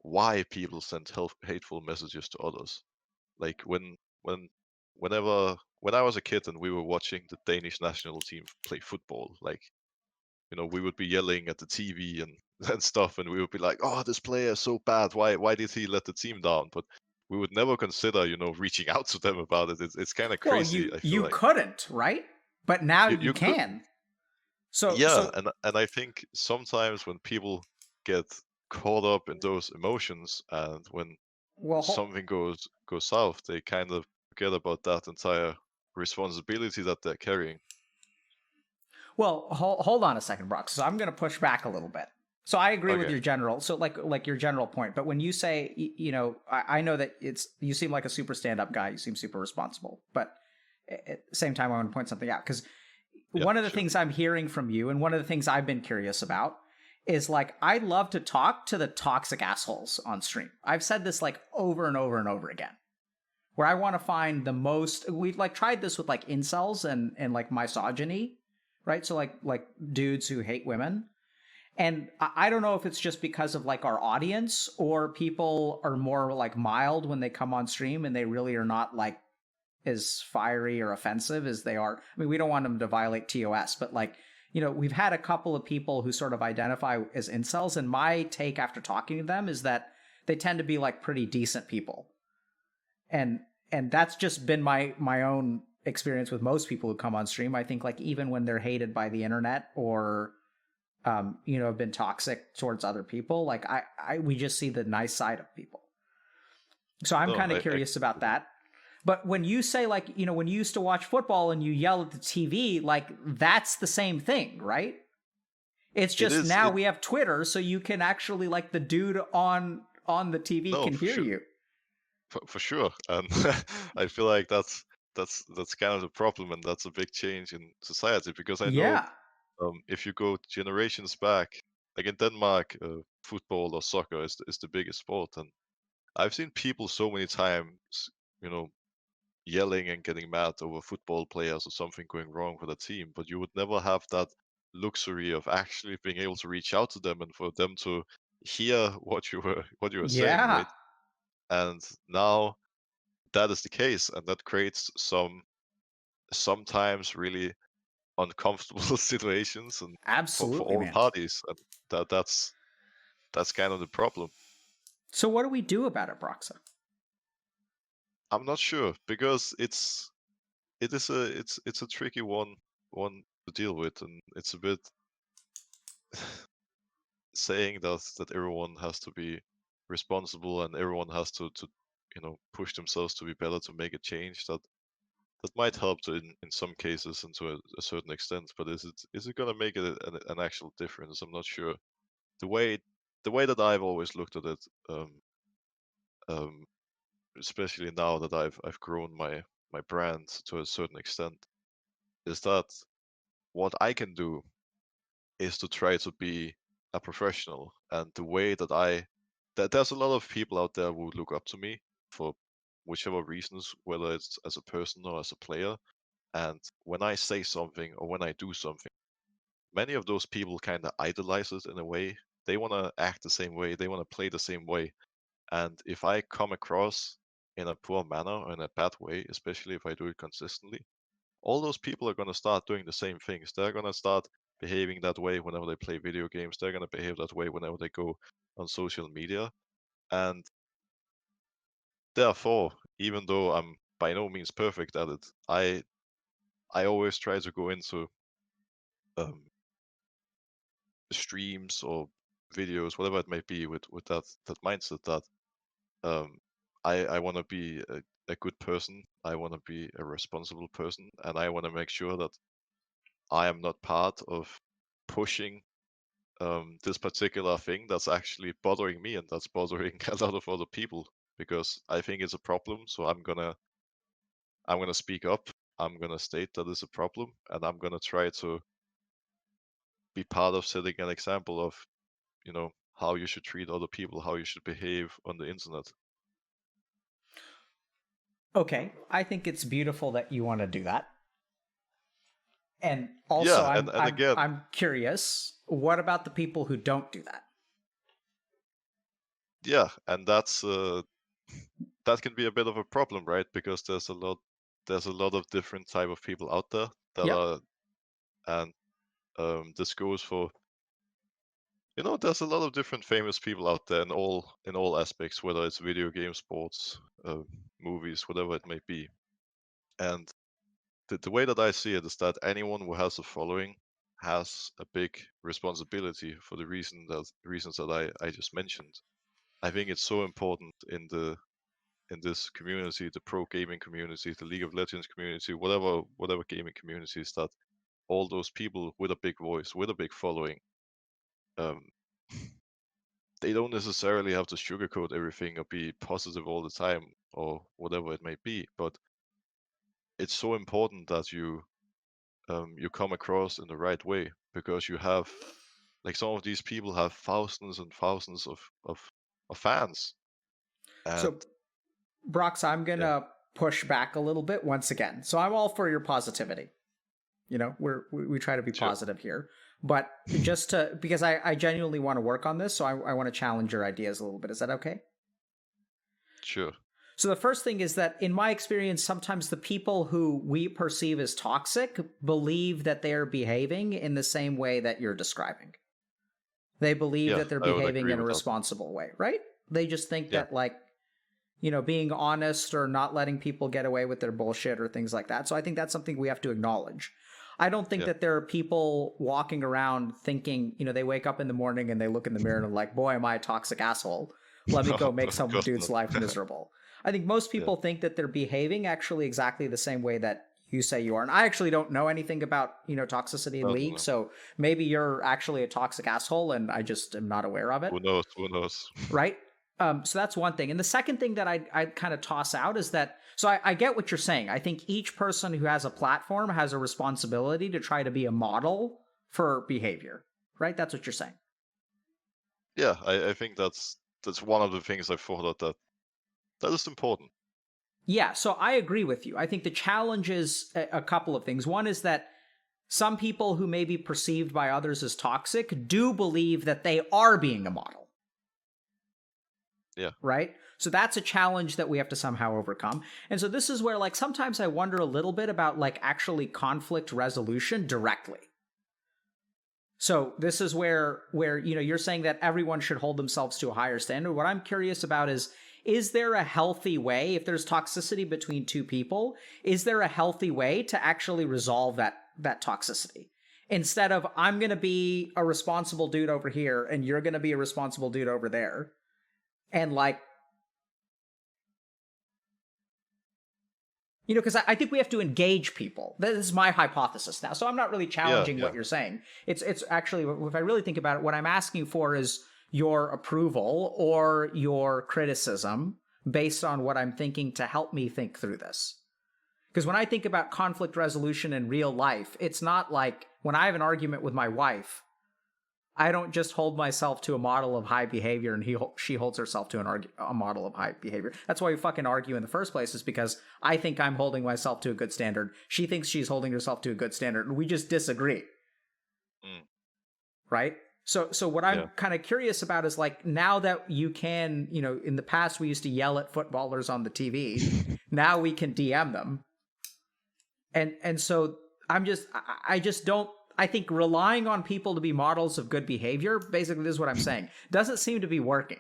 why people send hateful messages to others. Like when whenever when I was a kid and we were watching the Danish national team play football, like we would be yelling at the TV and and stuff, and we would be like, "Oh, this player is so bad. Why did he let the team down?" But we would never consider, reaching out to them about it. It's kind of Well, crazy. I feel you like couldn't, right? But now you you could, can. So yeah, so and I think sometimes when people get caught up in those emotions, and when well something goes south, they kind of forget about that entire responsibility that they're carrying. hold on a second, Brock. So I'm going to push back a little bit. So I agree with Okay. your general, so like your general point. But when you say, I know that you seem like a super stand up guy. You seem super responsible. But at the same time, I want to point something out because Yeah, one of the sure. things I'm hearing from you, and one of the things I've been curious about, is like I love to talk to the toxic assholes on stream. I've said this like over and over and over again, where I want to find the most. We've like tried this with like incels and like misogyny, right? So like dudes who hate women. And I don't know if it's just because of like our audience or people are more like mild when they come on stream and they really are not like as fiery or offensive as they are. I mean, we don't want them to violate TOS, but like, we've had a couple of people who sort of identify as incels. And my take after talking to them is that they tend to be like pretty decent people. And that's just been my own experience with most people who come on stream. I think like even when they're hated by the internet or have been toxic towards other people, like we just see the nice side of people. So I'm No, kind of I curious about that. But when you say like, when you used to watch football and you yell at the TV, like that's the same thing, right? It's it just is now it we have Twitter, so you can actually like the dude on the TV no, can for hear sure. you. For sure. And I feel like that's kind of the problem, and that's a big change in society, because I know Yeah, if you go generations back, like in Denmark, football or soccer is the biggest sport, and I've seen people so many times, you know, yelling and getting mad over football players or something going wrong with a team, but you would never have that luxury of actually being able to reach out to them and for them to hear what you were saying, yeah, right? And now that is the case, and that creates sometimes really uncomfortable situations, and for absolutely, all man. parties, and that's kind of the problem. So what do we do about it, Broxa? I'm not sure, because it's a tricky one to deal with, and it's a bit saying that everyone has to be responsible and everyone has to push themselves to be better to make a change. That might help in some cases and to a certain extent, but is it gonna make it an actual difference? I'm not sure. The way the way that I've always looked at it, um, especially now that I've grown my brand to a certain extent, is that what I can do is to try to be a professional. And the way that there's a lot of people out there who look up to me for whichever reasons, whether it's as a person or as a player. And when I say something or when I do something, many of those people kind of idolize it in a way. They want to act the same way, they want to play the same way. And if I come across in a poor manner or in a bad way, especially if I do it consistently, all those people are going to start doing the same things. They're going to start behaving that way whenever they play video games. They're going to behave that way whenever they go on social media. And therefore, even though I'm by no means perfect at it, I always try to go into um, streams or videos, whatever it may be, with that mindset that um, I want to be a good person. I want to be a responsible person, and I want to make sure that I am not part of pushing this particular thing that's actually bothering me and that's bothering a lot of other people because I think it's a problem. So I'm gonna speak up. I'm gonna state that it's a problem, and I'm gonna try to be part of setting an example of how you should treat other people, how you should behave on the internet. Okay, I think it's beautiful that you want to do that. And also, Yeah, I'm and I'm again, I'm curious. What about the people who don't do that? yeah, and that can be a bit of a problem, right? Because there's a lot of different type of people out there that Yep. are, and this goes for, there's a lot of different famous people out there in all aspects, whether it's video games, sports, movies, whatever it may be. And the way that I see it is that anyone who has a following has a big responsibility for the reasons that I just mentioned. I think it's so important in this community, the pro gaming community, the League of Legends community, whatever gaming communities, that all those people with a big voice, with a big following, um, they don't necessarily have to sugarcoat everything or be positive all the time or whatever it may be. But it's so important that you come across in the right way, because you have, like, some of these people have thousands and thousands of fans. So, And Brox, I'm yeah, gonna push back a little bit once again. So I'm all for your positivity. We try to be sure, positive here, but just to because I genuinely want to work on this, so I want to challenge your ideas a little bit. Is that okay? sure, So the first thing is that in my experience, sometimes the people who we perceive as toxic believe that they are behaving in the same way that you're describing. They believe yeah, that they're I would behaving agree in a with that. responsible way, right? They just think Yeah, that, like, being honest or not letting people get away with their bullshit or things like that. So I think that's something we have to acknowledge. I don't think yeah. that there are people walking around thinking, they wake up in the morning and they look in the mirror and are like, boy, am I a toxic asshole. Let me No, go make of some course dude's not. life miserable. I think most Yeah, people think that they're behaving actually exactly the same way that you say you are. And I actually don't know anything about, toxicity in no, no, League. no. So maybe you're actually a toxic asshole and I just am not aware of it. Who knows? Who knows? Right? So that's one thing. And the second thing that I'd kind of toss out is that, so I get what you're saying. I think each person who has a platform has a responsibility to try to be a model for behavior, right? That's what you're saying. Yeah, I think that's one of the things I thought that is important. Yeah, so I agree with you. I think the challenge is a couple of things. One is that some people who may be perceived by others as toxic do believe that they are being a model. Yeah, Right? So that's a challenge that we have to somehow overcome. And so this is where, like, sometimes I wonder a little bit about, like, actually conflict resolution directly. So this is where you're saying that everyone should hold themselves to a higher standard. What I'm curious about is there a healthy way, if there's toxicity between two people, is there a healthy way to actually resolve that toxicity? Instead of, I'm going to be a responsible dude over here and you're going to be a responsible dude over there. And, like, because I think we have to engage people. This is my hypothesis now. So I'm not really yeah, challenging yeah. what you're saying. It's actually, if I really think about it, what I'm asking for is your approval or your criticism based on what I'm thinking to help me think through this. Because when I think about conflict resolution in real life, it's not like when I have an argument with my wife, I don't just hold myself to a model of high behavior and she holds herself to a model of high behavior. That's why we fucking argue in the first place, is because I think I'm holding myself to a good standard. She thinks she's holding herself to a good standard, and we just disagree. Mm, Right? So what I'm yeah, kind of curious about is, like, now that you can, in the past we used to yell at footballers on the TV. Now we can DM them. And so I just don't, I think relying on people to be models of good behavior, basically this is what I'm saying, doesn't seem to be working.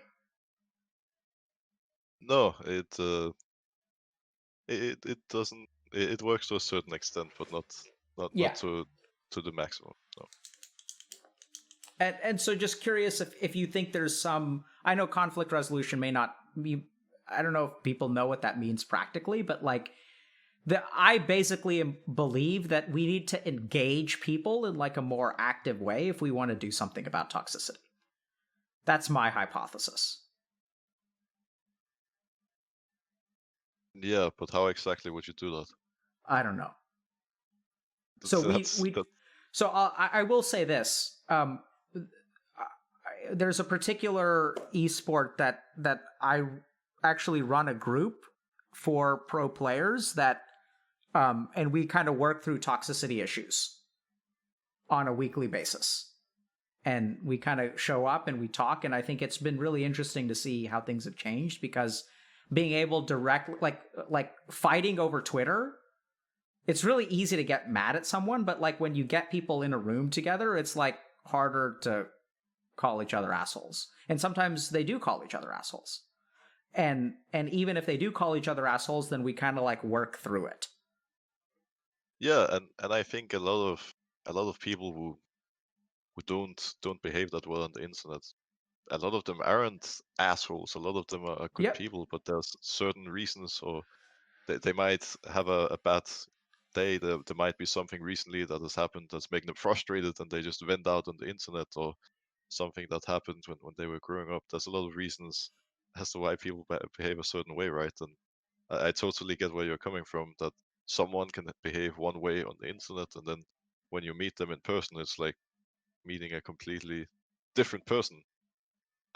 No, it doesn't. It works to a certain extent, but not Yeah. to the maximum. No. And so just curious if you think there's some, I know conflict resolution may not be, I don't know if people know what that means practically, but like I basically believe that we need to engage people in like a more active way if we want to do something about toxicity. That's my hypothesis. Yeah, but how exactly would you do that? I don't know. So That. so I will say this. There's a particular esport that I actually run a group for pro players that and we kind of work through toxicity issues on a weekly basis. And we kind of show up and we talk, and I think it's been really interesting to see how things have changed, because being able direct like fighting over Twitter, it's really easy to get mad at someone, but like when you get people in a room together, it's like harder to call each other assholes. And sometimes they do call each other assholes. And even if they do call each other assholes, then we kind of like work through it. Yeah, and I think a lot of people who don't behave that well on the internet, a lot of them aren't assholes. A lot of them are good Yep. people, but there's certain reasons, or they might have a bad day. There might be something recently that has happened that's making them frustrated, and they just vent out on the internet, or something that happened when they were growing up. There's a lot of reasons as to why people behave a certain way, right? And I totally get where you're coming from. That someone can behave one way on the internet, and then when you meet them in person, it's like meeting a completely different person,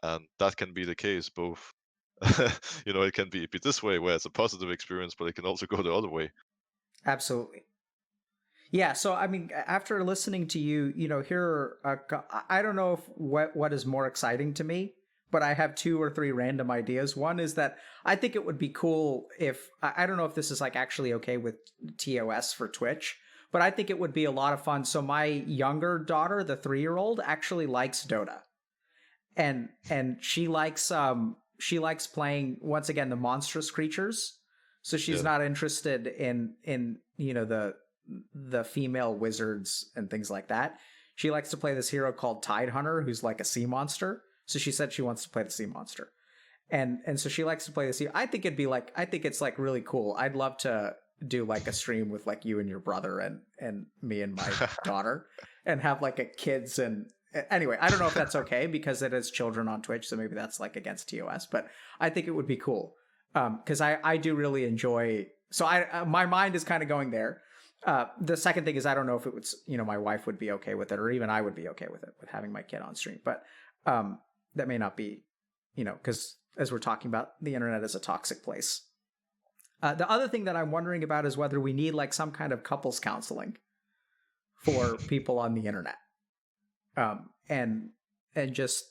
and that can be the case both. It can be this way where it's a positive experience, but it can also go the other way. Absolutely. Yeah, so I mean, after listening to you, here I don't know if what is more exciting to me, but I have two or three random ideas. One is that I think it would be cool if I don't know if this is like actually okay with TOS for Twitch, but I think it would be a lot of fun. So my younger daughter, the 3-year-old, actually likes Dota, and she likes playing, once again, the monstrous creatures. So she's Yeah, not interested in the female wizards and things like that. She likes to play this hero called Tidehunter, who's like a sea monster. So she said she wants to play the sea monster, and so she likes to play the sea. I think it's like really cool. I'd love to do like a stream with like you and your brother and me and my daughter, and have like a kids and anyway. I don't know if that's okay because it is children on Twitch, so maybe that's like against TOS. But I think it would be cool because I do really enjoy. So my mind is kind of going there. The second thing is I don't know if it would, my wife would be okay with it, or even I would be okay with it, with having my kid on stream. But that may not be, because as we're talking about, the internet is a toxic place. The other thing that I'm wondering about is whether we need like some kind of couples counseling for people on the internet, and just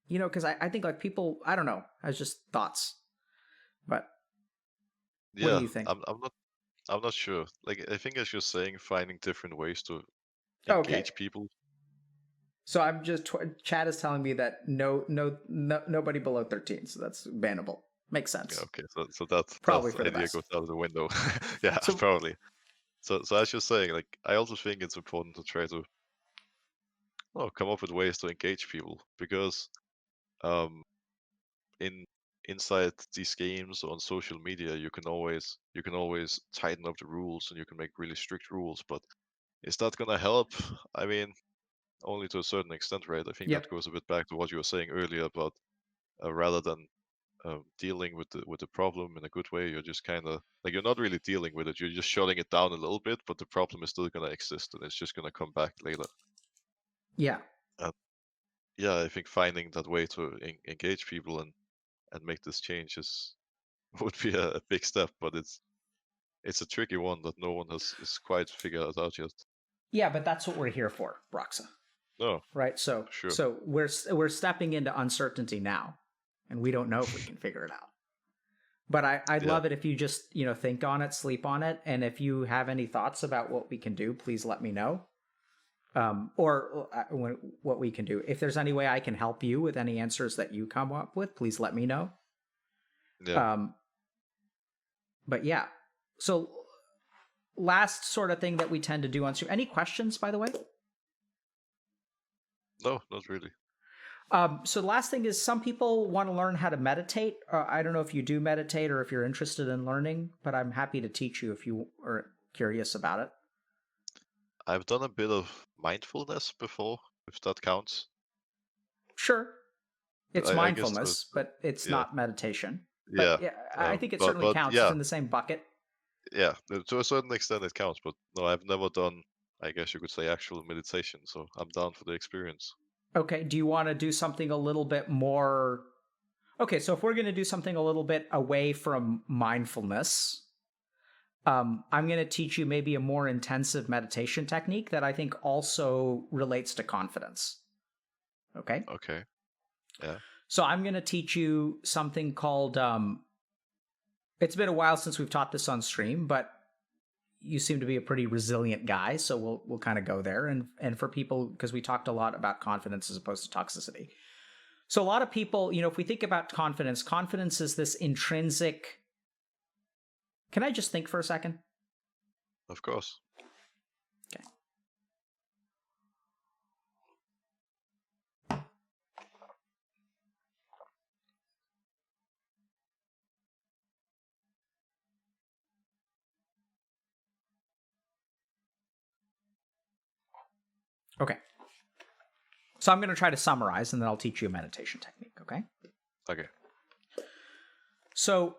because I think like people, I don't know, as just thoughts. But what do yeah. you think? I'm not sure. Like, I think, as you're saying, finding different ways to Okay. engage people. So I'm just chat is telling me that nobody below 13, so that's bannable. Makes Yeah, sense. okay, so that Probably for the idea best. goes out of the window. Yeah, So probably. So as you're saying, like, I also think it's important to try to, come up with ways to engage people, because um in inside these games or on social media, you can always tighten up the rules, and you can make really strict rules, but is that gonna help? I mean, only to a certain extent, right? I think yep, that goes a bit back to what you were saying earlier about, rather than dealing with the problem in a good way, you're just kind of like, you're not really dealing with it. You're just shutting it down a little bit, but the problem is still gonna exist, and it's just gonna come back later. yeah, And yeah, I think finding that way to engage people and make this change is would be a big step, but it's a tricky one that no one has quite figured it out yet. yeah. But that's what we're here for, Broxah. No, Right. So for sure. so we're stepping into uncertainty now, and we don't know if we can figure it out. But I'd Yeah, love it if you just think on it, sleep on it, and if you have any thoughts about what we can do, please let me know. Or what we can do. If there's any way I can help you with any answers that you come up with, please let me know. Yeah. But yeah. So last sort of thing that we tend to do on stream. Any questions, by the way? No, not really. So the last thing is some people want to learn how to meditate. I don't know if you do meditate or if you're interested in learning, but I'm happy to teach you if you are curious about it. I've done a bit of mindfulness before, if that counts. Sure. It's I guess so. mindfulness, but it's Yeah. not meditation. But Yeah. yeah, I think it But certainly but counts. It's yeah, in the same bucket. yeah. To a certain extent, it counts. But no, I've never done. I guess you could say actual meditation. So I'm down for the experience. Okay. Do you want to do something a little bit more? Okay, so if we're going to do something a little bit away from mindfulness, I'm going to teach you maybe a more intensive meditation technique that I think also relates to confidence. Okay? Okay. Yeah. So I'm going to teach you something called, it's been a while since we've taught this on stream, but you seem to be a pretty resilient guy, so we'll kind of go there. And for people, because we talked a lot about confidence as opposed to toxicity. So a lot of people, if we think about confidence, confidence is this intrinsic. Can I just think for a second? Of course. Okay. Okay. So I'm going to try to summarize, and then I'll teach you a meditation technique, okay? Okay. So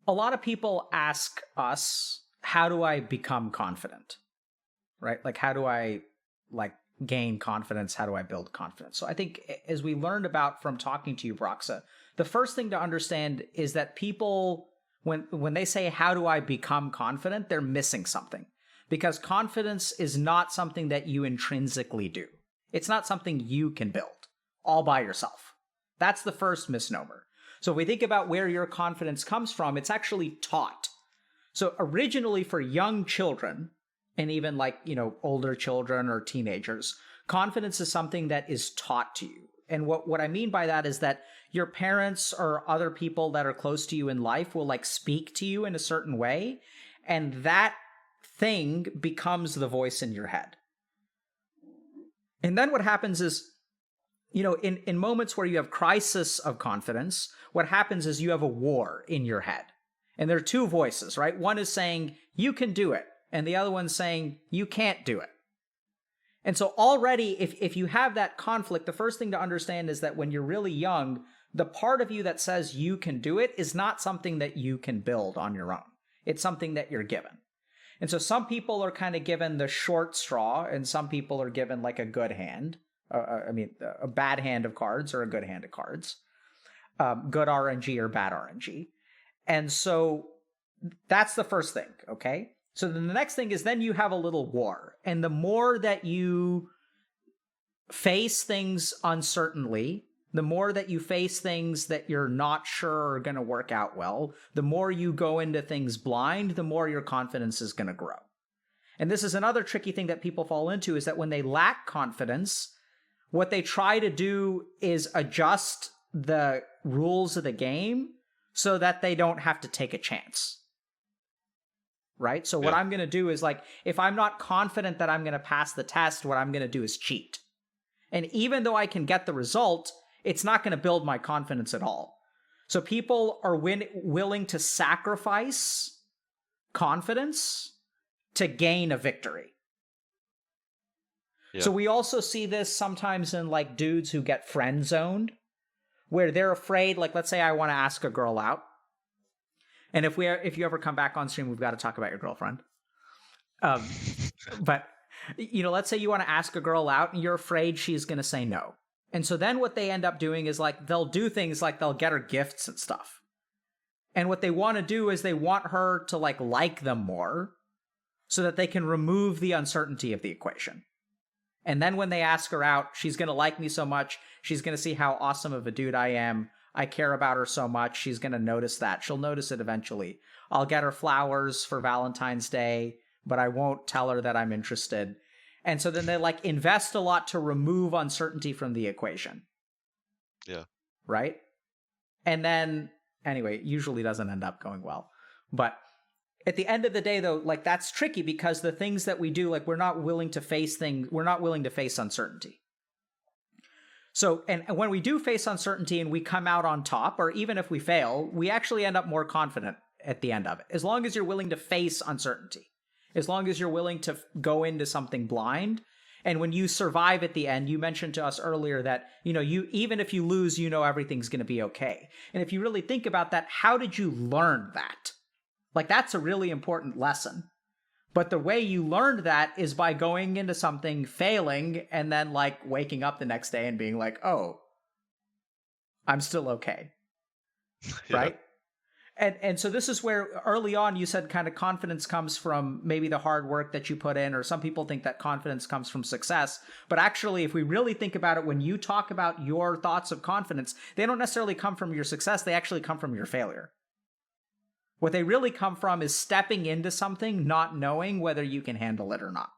a lot of people ask us, how do I become confident? Right? Like, how do I gain confidence? How do I build confidence? So I think as we learned about from talking to you, Broxah, the first thing to understand is that people, when they say, how do I become confident, they're missing something. Because confidence is not something that you intrinsically do. It's not something you can build all by yourself. That's the first misnomer. So if we think about where your confidence comes from, it's actually taught. So originally for young children, and even older children or teenagers, confidence is something that is taught to you. And what I mean by that is that your parents or other people that are close to you in life will speak to you in a certain way, and that thing becomes the voice in your head. And then what happens is, in moments where you have crisis of confidence, what happens is you have a war in your head. And there are two voices, right? One is saying, you can do it. And the other one's saying, you can't do it. And so already, if you have that conflict, the first thing to understand is that when you're really young, the part of you that says you can do it is not something that you can build on your own. It's something that you're given. And so some people are kind of given the short straw, and some people are given a good hand. A bad hand of cards or a good hand of cards. Good RNG or bad RNG. And so that's the first thing, okay? So then the next thing is then you have a little war. And the more that you face things uncertainly, the more that you face things that you're not sure are going to work out well, the more you go into things blind, the more your confidence is going to grow. And this is another tricky thing that people fall into, is that when they lack confidence, what they try to do is adjust the rules of the game so that they don't have to take a chance. Right? So what I'm going to do is if I'm not confident that I'm going to pass the test, what I'm going to do is cheat. And even though I can get the result, it's not going to build my confidence at all. So people are willing to sacrifice confidence to gain a victory. Yeah. So we also see this sometimes in dudes who get friend zoned, where they're afraid, let's say I want to ask a girl out. And if you ever come back on stream, we've got to talk about your girlfriend. But let's say you want to ask a girl out and you're afraid she's going to say no. And so then what they end up doing is they'll do things like they'll get her gifts and stuff. And what they want to do is they want her to like them more so that they can remove the uncertainty of the equation. And then when they ask her out, she's going to like me so much. She's going to see how awesome of a dude I am. I care about her so much. She's going to notice that. She'll notice it eventually. I'll get her flowers for Valentine's Day, but I won't tell her that I'm interested. And so then they invest a lot to remove uncertainty from the equation. Yeah. Right? And then Anyway, it usually doesn't end up going well. But at the end of the day, though, like that's tricky because the things that we do, like we're not willing to face uncertainty. So, and when we do face uncertainty and we come out on top, or even if we fail, we actually end up more confident at the end of it. As long as you're willing to face uncertainty, as long as you're willing to go into something blind. And when you survive at the end, you mentioned to us earlier that, you even if you lose, everything's going to be okay. And if you really think about that, how did you learn that? Like, that's a really important lesson. But the way you learned that is by going into something, failing, and then like waking up the next day and being like, oh, I'm still okay. Yeah. Right? And so this is where early on you said kind of confidence comes from maybe the hard work that you put in, or some people think that confidence comes from success. But actually, if we really think about it, when you talk about your thoughts of confidence, they don't necessarily come from your success. They actually come from your failure. What they really come from is stepping into something, not knowing whether you can handle it or not.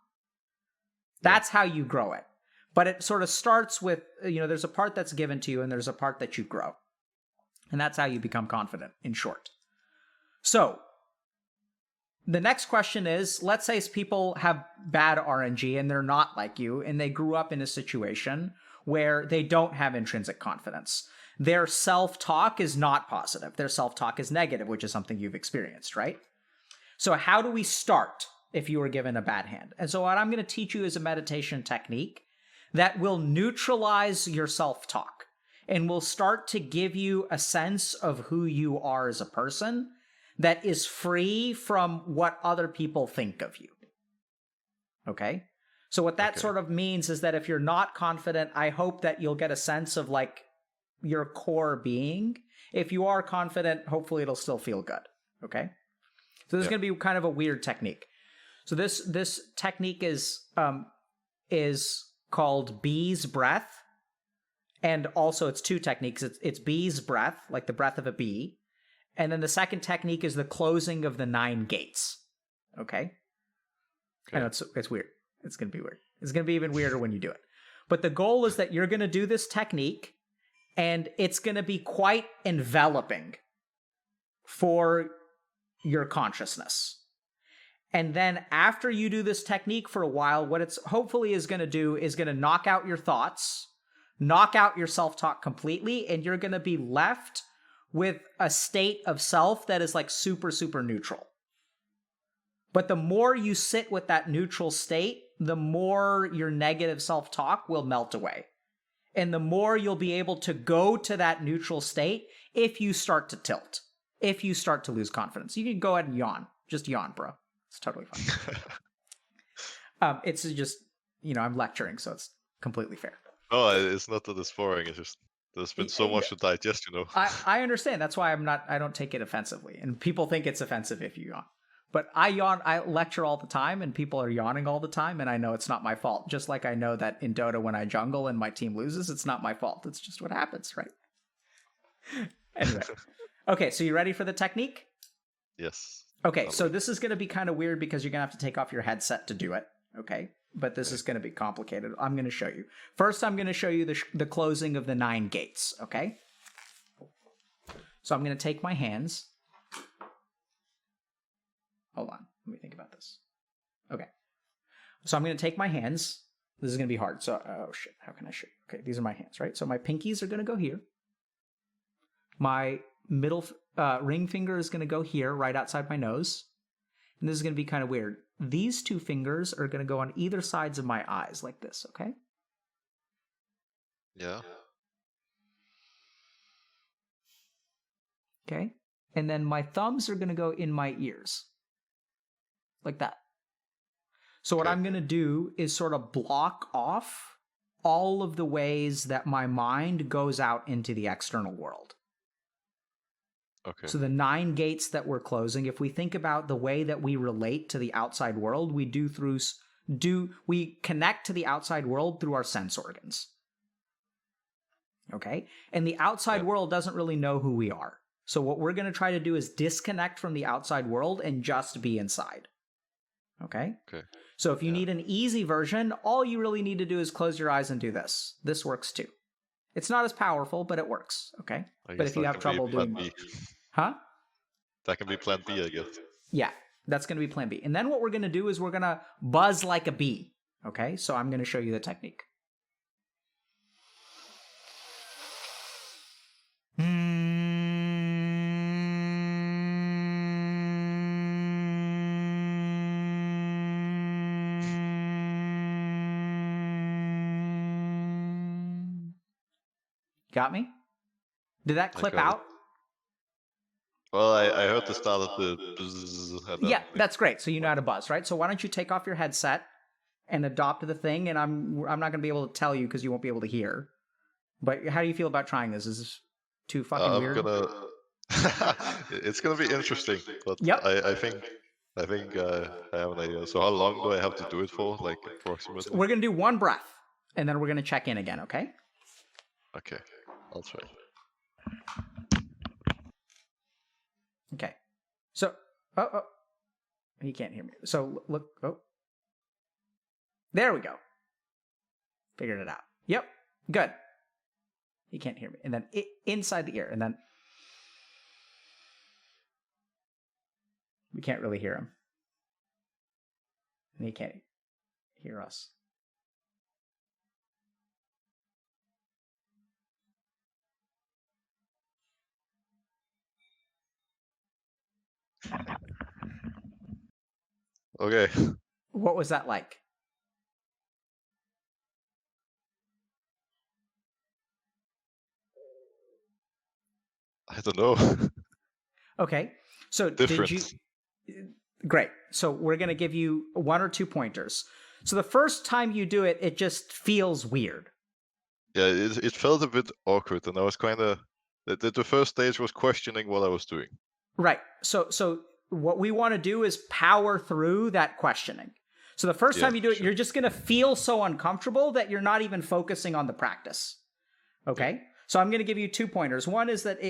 That's how you grow it. But it sort of starts with, there's a part that's given to you and there's a part that you grow. And that's how you become confident, in short. So, the next question is, let's say people have bad RNG and they're not like you, and they grew up in a situation where they don't have intrinsic confidence. Their self-talk is not positive. Their self-talk is negative, which is something you've experienced, right? So how do we start if you were given a bad hand? And so what I'm going to teach you is a meditation technique that will neutralize your self-talk and will start to give you a sense of who you are as a person that is free from what other people think of you. Okay? So what that sort of means is that if you're not confident, I hope that you'll get a sense of like your core being. If you are confident, hopefully it'll still feel good. Okay? So this is going to be kind of a weird technique. So this technique is called bee's breath. And also it's two techniques. It's bee's breath, like the breath of a bee. And then the second technique is the closing of the 9 gates. Okay? I know it's weird. It's going to be weird. It's going to be even weirder when you do it. But the goal is that you're going to do this technique, and it's going to be quite enveloping for your consciousness. And then after you do this technique for a while, what it's hopefully is going to do is going to knock out your thoughts, knock out your self-talk completely, and you're going to be left with a state of self that is like super, super neutral. But the more you sit with that neutral state, the more your negative self-talk will melt away. And the more you'll be able to go to that neutral state if you start to tilt, if you start to lose confidence. You can go ahead and yawn. Just yawn, bro. It's totally fine. It's just, I'm lecturing, so it's completely fair. Oh, it's not that it's boring. It's just there's been so much to digest, I understand. That's why I don't take it offensively. And people think it's offensive if you yawn. But I yawn, I lecture all the time, and people are yawning all the time, and I know it's not my fault. Just like I know that in Dota, when I jungle and my team loses, it's not my fault. It's just what happens, right? Anyway. Okay, so you ready for the technique? Yes. Okay, so this is going to be kind of weird because you're going to have to take off your headset to do it, okay? But this is going to be complicated. I'm going to show you. First, I'm going to show you the closing of the 9 gates, okay? So I'm going to take my hands. Hold on. Let me think about this. Okay. So I'm going to take my hands. This is going to be hard. So, oh shit. How can I show you? Okay, these are my hands, right? So my pinkies are going to go here. My middle ring finger is going to go here, right outside my nose. And this is going to be kind of weird. These 2 fingers are going to go on either sides of my eyes, like this, okay? Yeah. Okay. And then my thumbs are going to go in my ears. Like that. So what I'm going to do is sort of block off all of the ways that my mind goes out into the external world. Okay. So the 9 gates that we're closing, if we think about the way that we relate to the outside world, we connect to the outside world through our sense organs. Okay? And the outside world doesn't really know who we are. So what we're going to try to do is disconnect from the outside world and just be inside. Okay? Okay. So if you need an easy version, all you really need to do is close your eyes and do this. This works too. It's not as powerful, but it works. Okay. I But guess if you that have can trouble be doing, plan B. huh? That can be plan B, I guess. Yeah, that's going to be plan B. And then what we're going to do is we're going to buzz like a bee. Okay. So I'm going to show you the technique. Got me? Did that I clip got it. out? Well, I heard the start of the bzzz, and then Yeah, that's great. So you know how to buzz, right? So why don't you take off your headset and adopt the thing? And I'm not going to be able to tell you because you won't be able to hear. But how do you feel about trying this? Is this too fucking I'm weird? gonna. It's gonna be interesting, but Yep. I think I have an idea. So how long do I have to do it for? Like So approximately? we're going to do one breath, and then we're going to check in again, okay? Okay, I'll try. Okay. So, he can't hear me. So look, there we go. Figured it out. Yep, good. He can't hear me. And then inside the ear, and then we can't really hear him. And he can't hear us. Okay. What was that like? I don't know. Okay. So Different. did you... Great. So we're going to give you 1 or 2 pointers. So the first time you do it, it just feels weird. Yeah, it felt a bit awkward, and I was kind of the first stage was questioning what I was doing. Right. So what we want to do is power through that questioning. So the first time you do it, you're just going to feel so uncomfortable that you're not even focusing on the practice. Okay? Yeah. So I'm going to give you 2 pointers. One is that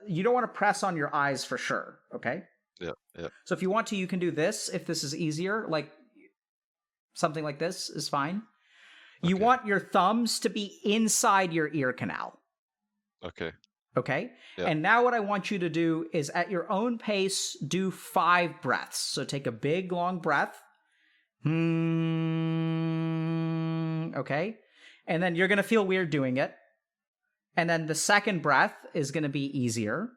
you don't want to press on your eyes for sure. Okay? Yeah. So if you want to, you can do this if this is easier. Like something like this is fine. You want your thumbs to be inside your ear canal. Okay. Okay? Yeah. And now what I want you to do is at your own pace, do 5 breaths. So take a big, long breath. Okay? And then you're going to feel weird doing it. And then the second breath is going to be easier.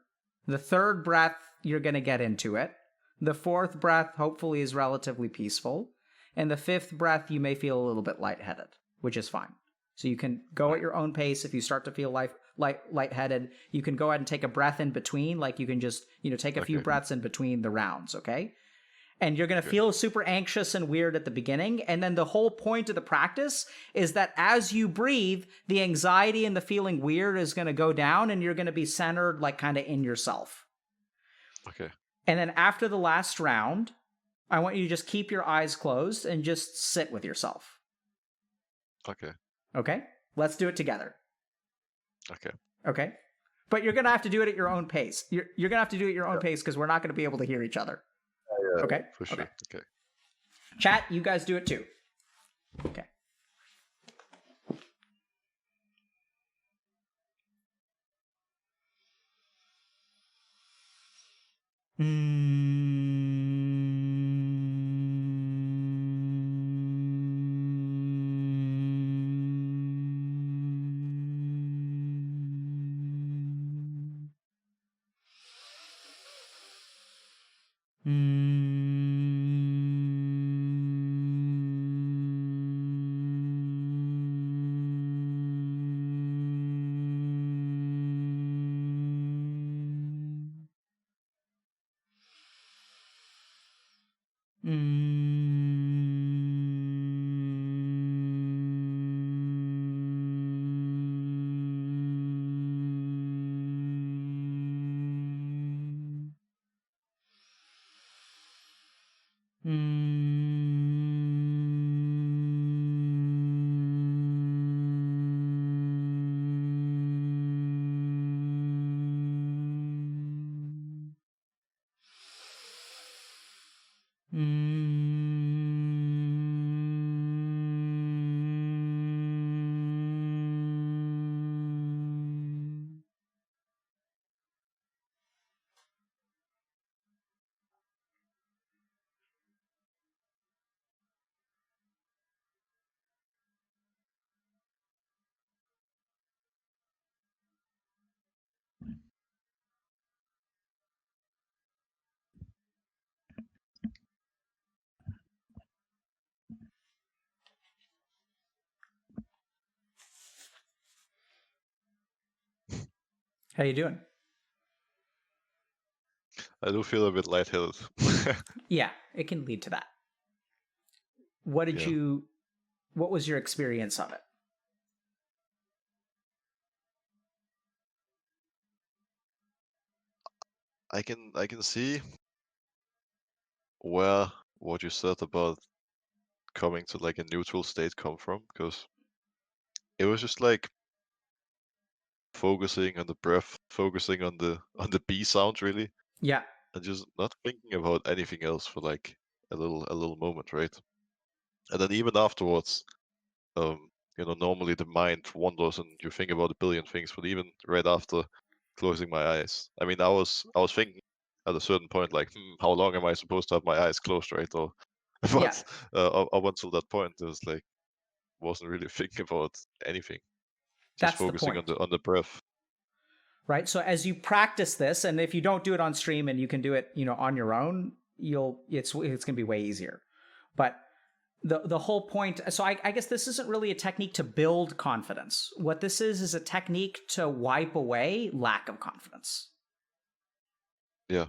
The third breath, you're going to get into it. The fourth breath, hopefully, is relatively peaceful. And the fifth breath, you may feel a little bit lightheaded, which is fine. So you can go at your own pace. If you start to feel lightheaded, you can go ahead and take a breath in between. Like you can just, take a few breaths in between the rounds, okay? And you're going to feel super anxious and weird at the beginning. And then the whole point of the practice is that as you breathe, the anxiety and the feeling weird is going to go down and you're going to be centered like kind of in yourself. Okay. And then after the last round, I want you to just keep your eyes closed and just sit with yourself. Okay. Okay? Let's do it together. Okay. Okay? But you're going to have to do it at your own pace. You're going to have to do it at your own pace because we're not going to be able to hear each other. Yeah, okay? For sure. Okay. Chat, you guys do it too. Okay. How you doing? I do feel a bit lightheaded. Yeah, it can lead to that. What did Yeah, you what was your experience of it? I can see where what you said about coming to like a neutral state come from, because it was just like focusing on the breath, focusing on the B sound really, Yeah. and just not thinking about anything else for like a little moment, right? And then even afterwards, um, normally the mind wanders and you think about a billion things, but even right after closing my eyes, I mean, I was thinking at a certain point like, how long am I supposed to have my eyes closed, right? Or Yeah. but up until that point, it was like wasn't really thinking about anything, just That's the focusing on point. the breath. Right? So as you practice this, and if you don't do it on stream and you can do it, on your own, it's going to be way easier. But the whole point, so I guess this isn't really a technique to build confidence. What this is a technique to wipe away lack of confidence. Yeah,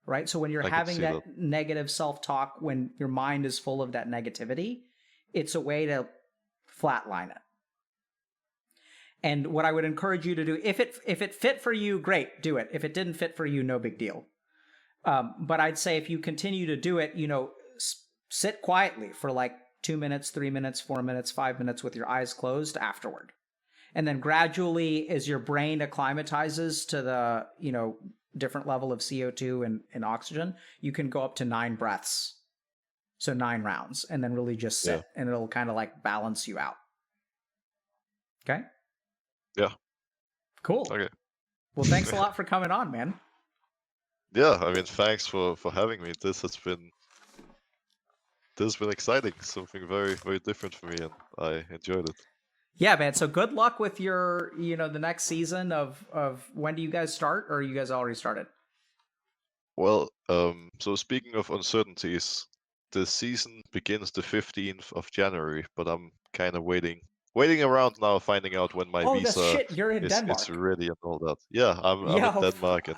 Right? So when you're I can having see that. that negative self-talk, when your mind is full of that negativity, it's a way to flatline it. And what I would encourage you to do, if it fit for you, great, do it. If it didn't fit for you, no big deal. But I'd say if you continue to do it, sit quietly for like 2 minutes, 3 minutes, 4 minutes, 5 minutes with your eyes closed afterward. And then gradually, as your brain acclimatizes to the, different level of CO2 and oxygen, you can go up to 9 breaths. So 9 rounds, and then really just Yeah, sit, and it'll kind of like balance you out. Okay? yeah. Cool. Okay. Well, thanks a lot for coming on, man. Yeah, I mean, thanks for having me. This has been exciting, something very very different for me, and I enjoyed it. Yeah, man. So good luck with your, the next season of when do you guys start, or you guys already started? Well, so speaking of uncertainties, the season begins the 15th of January, but I'm kind of waiting around now, finding out when my Oh, that's visa shit. You're in is Denmark. ready and all that. Yeah, I'm in Yeah, Denmark, and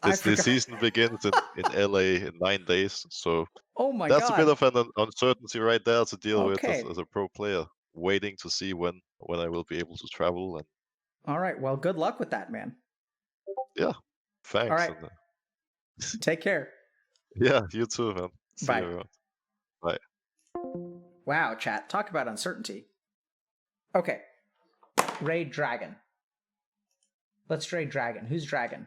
I this forgot. season begins in LA in 9 days. So Oh my that's a bit god. of an uncertainty right there to deal with Okay. as a pro player, waiting to see when I will be able to travel. And All right. Well, good luck with that, man. yeah, All thanks. right. And Take care. yeah, you too, man. See you Bye. around. Bye. Wow, chat. Talk about uncertainty. Okay. Raid Dragon. Let's raid Dragon. Who's Dragon?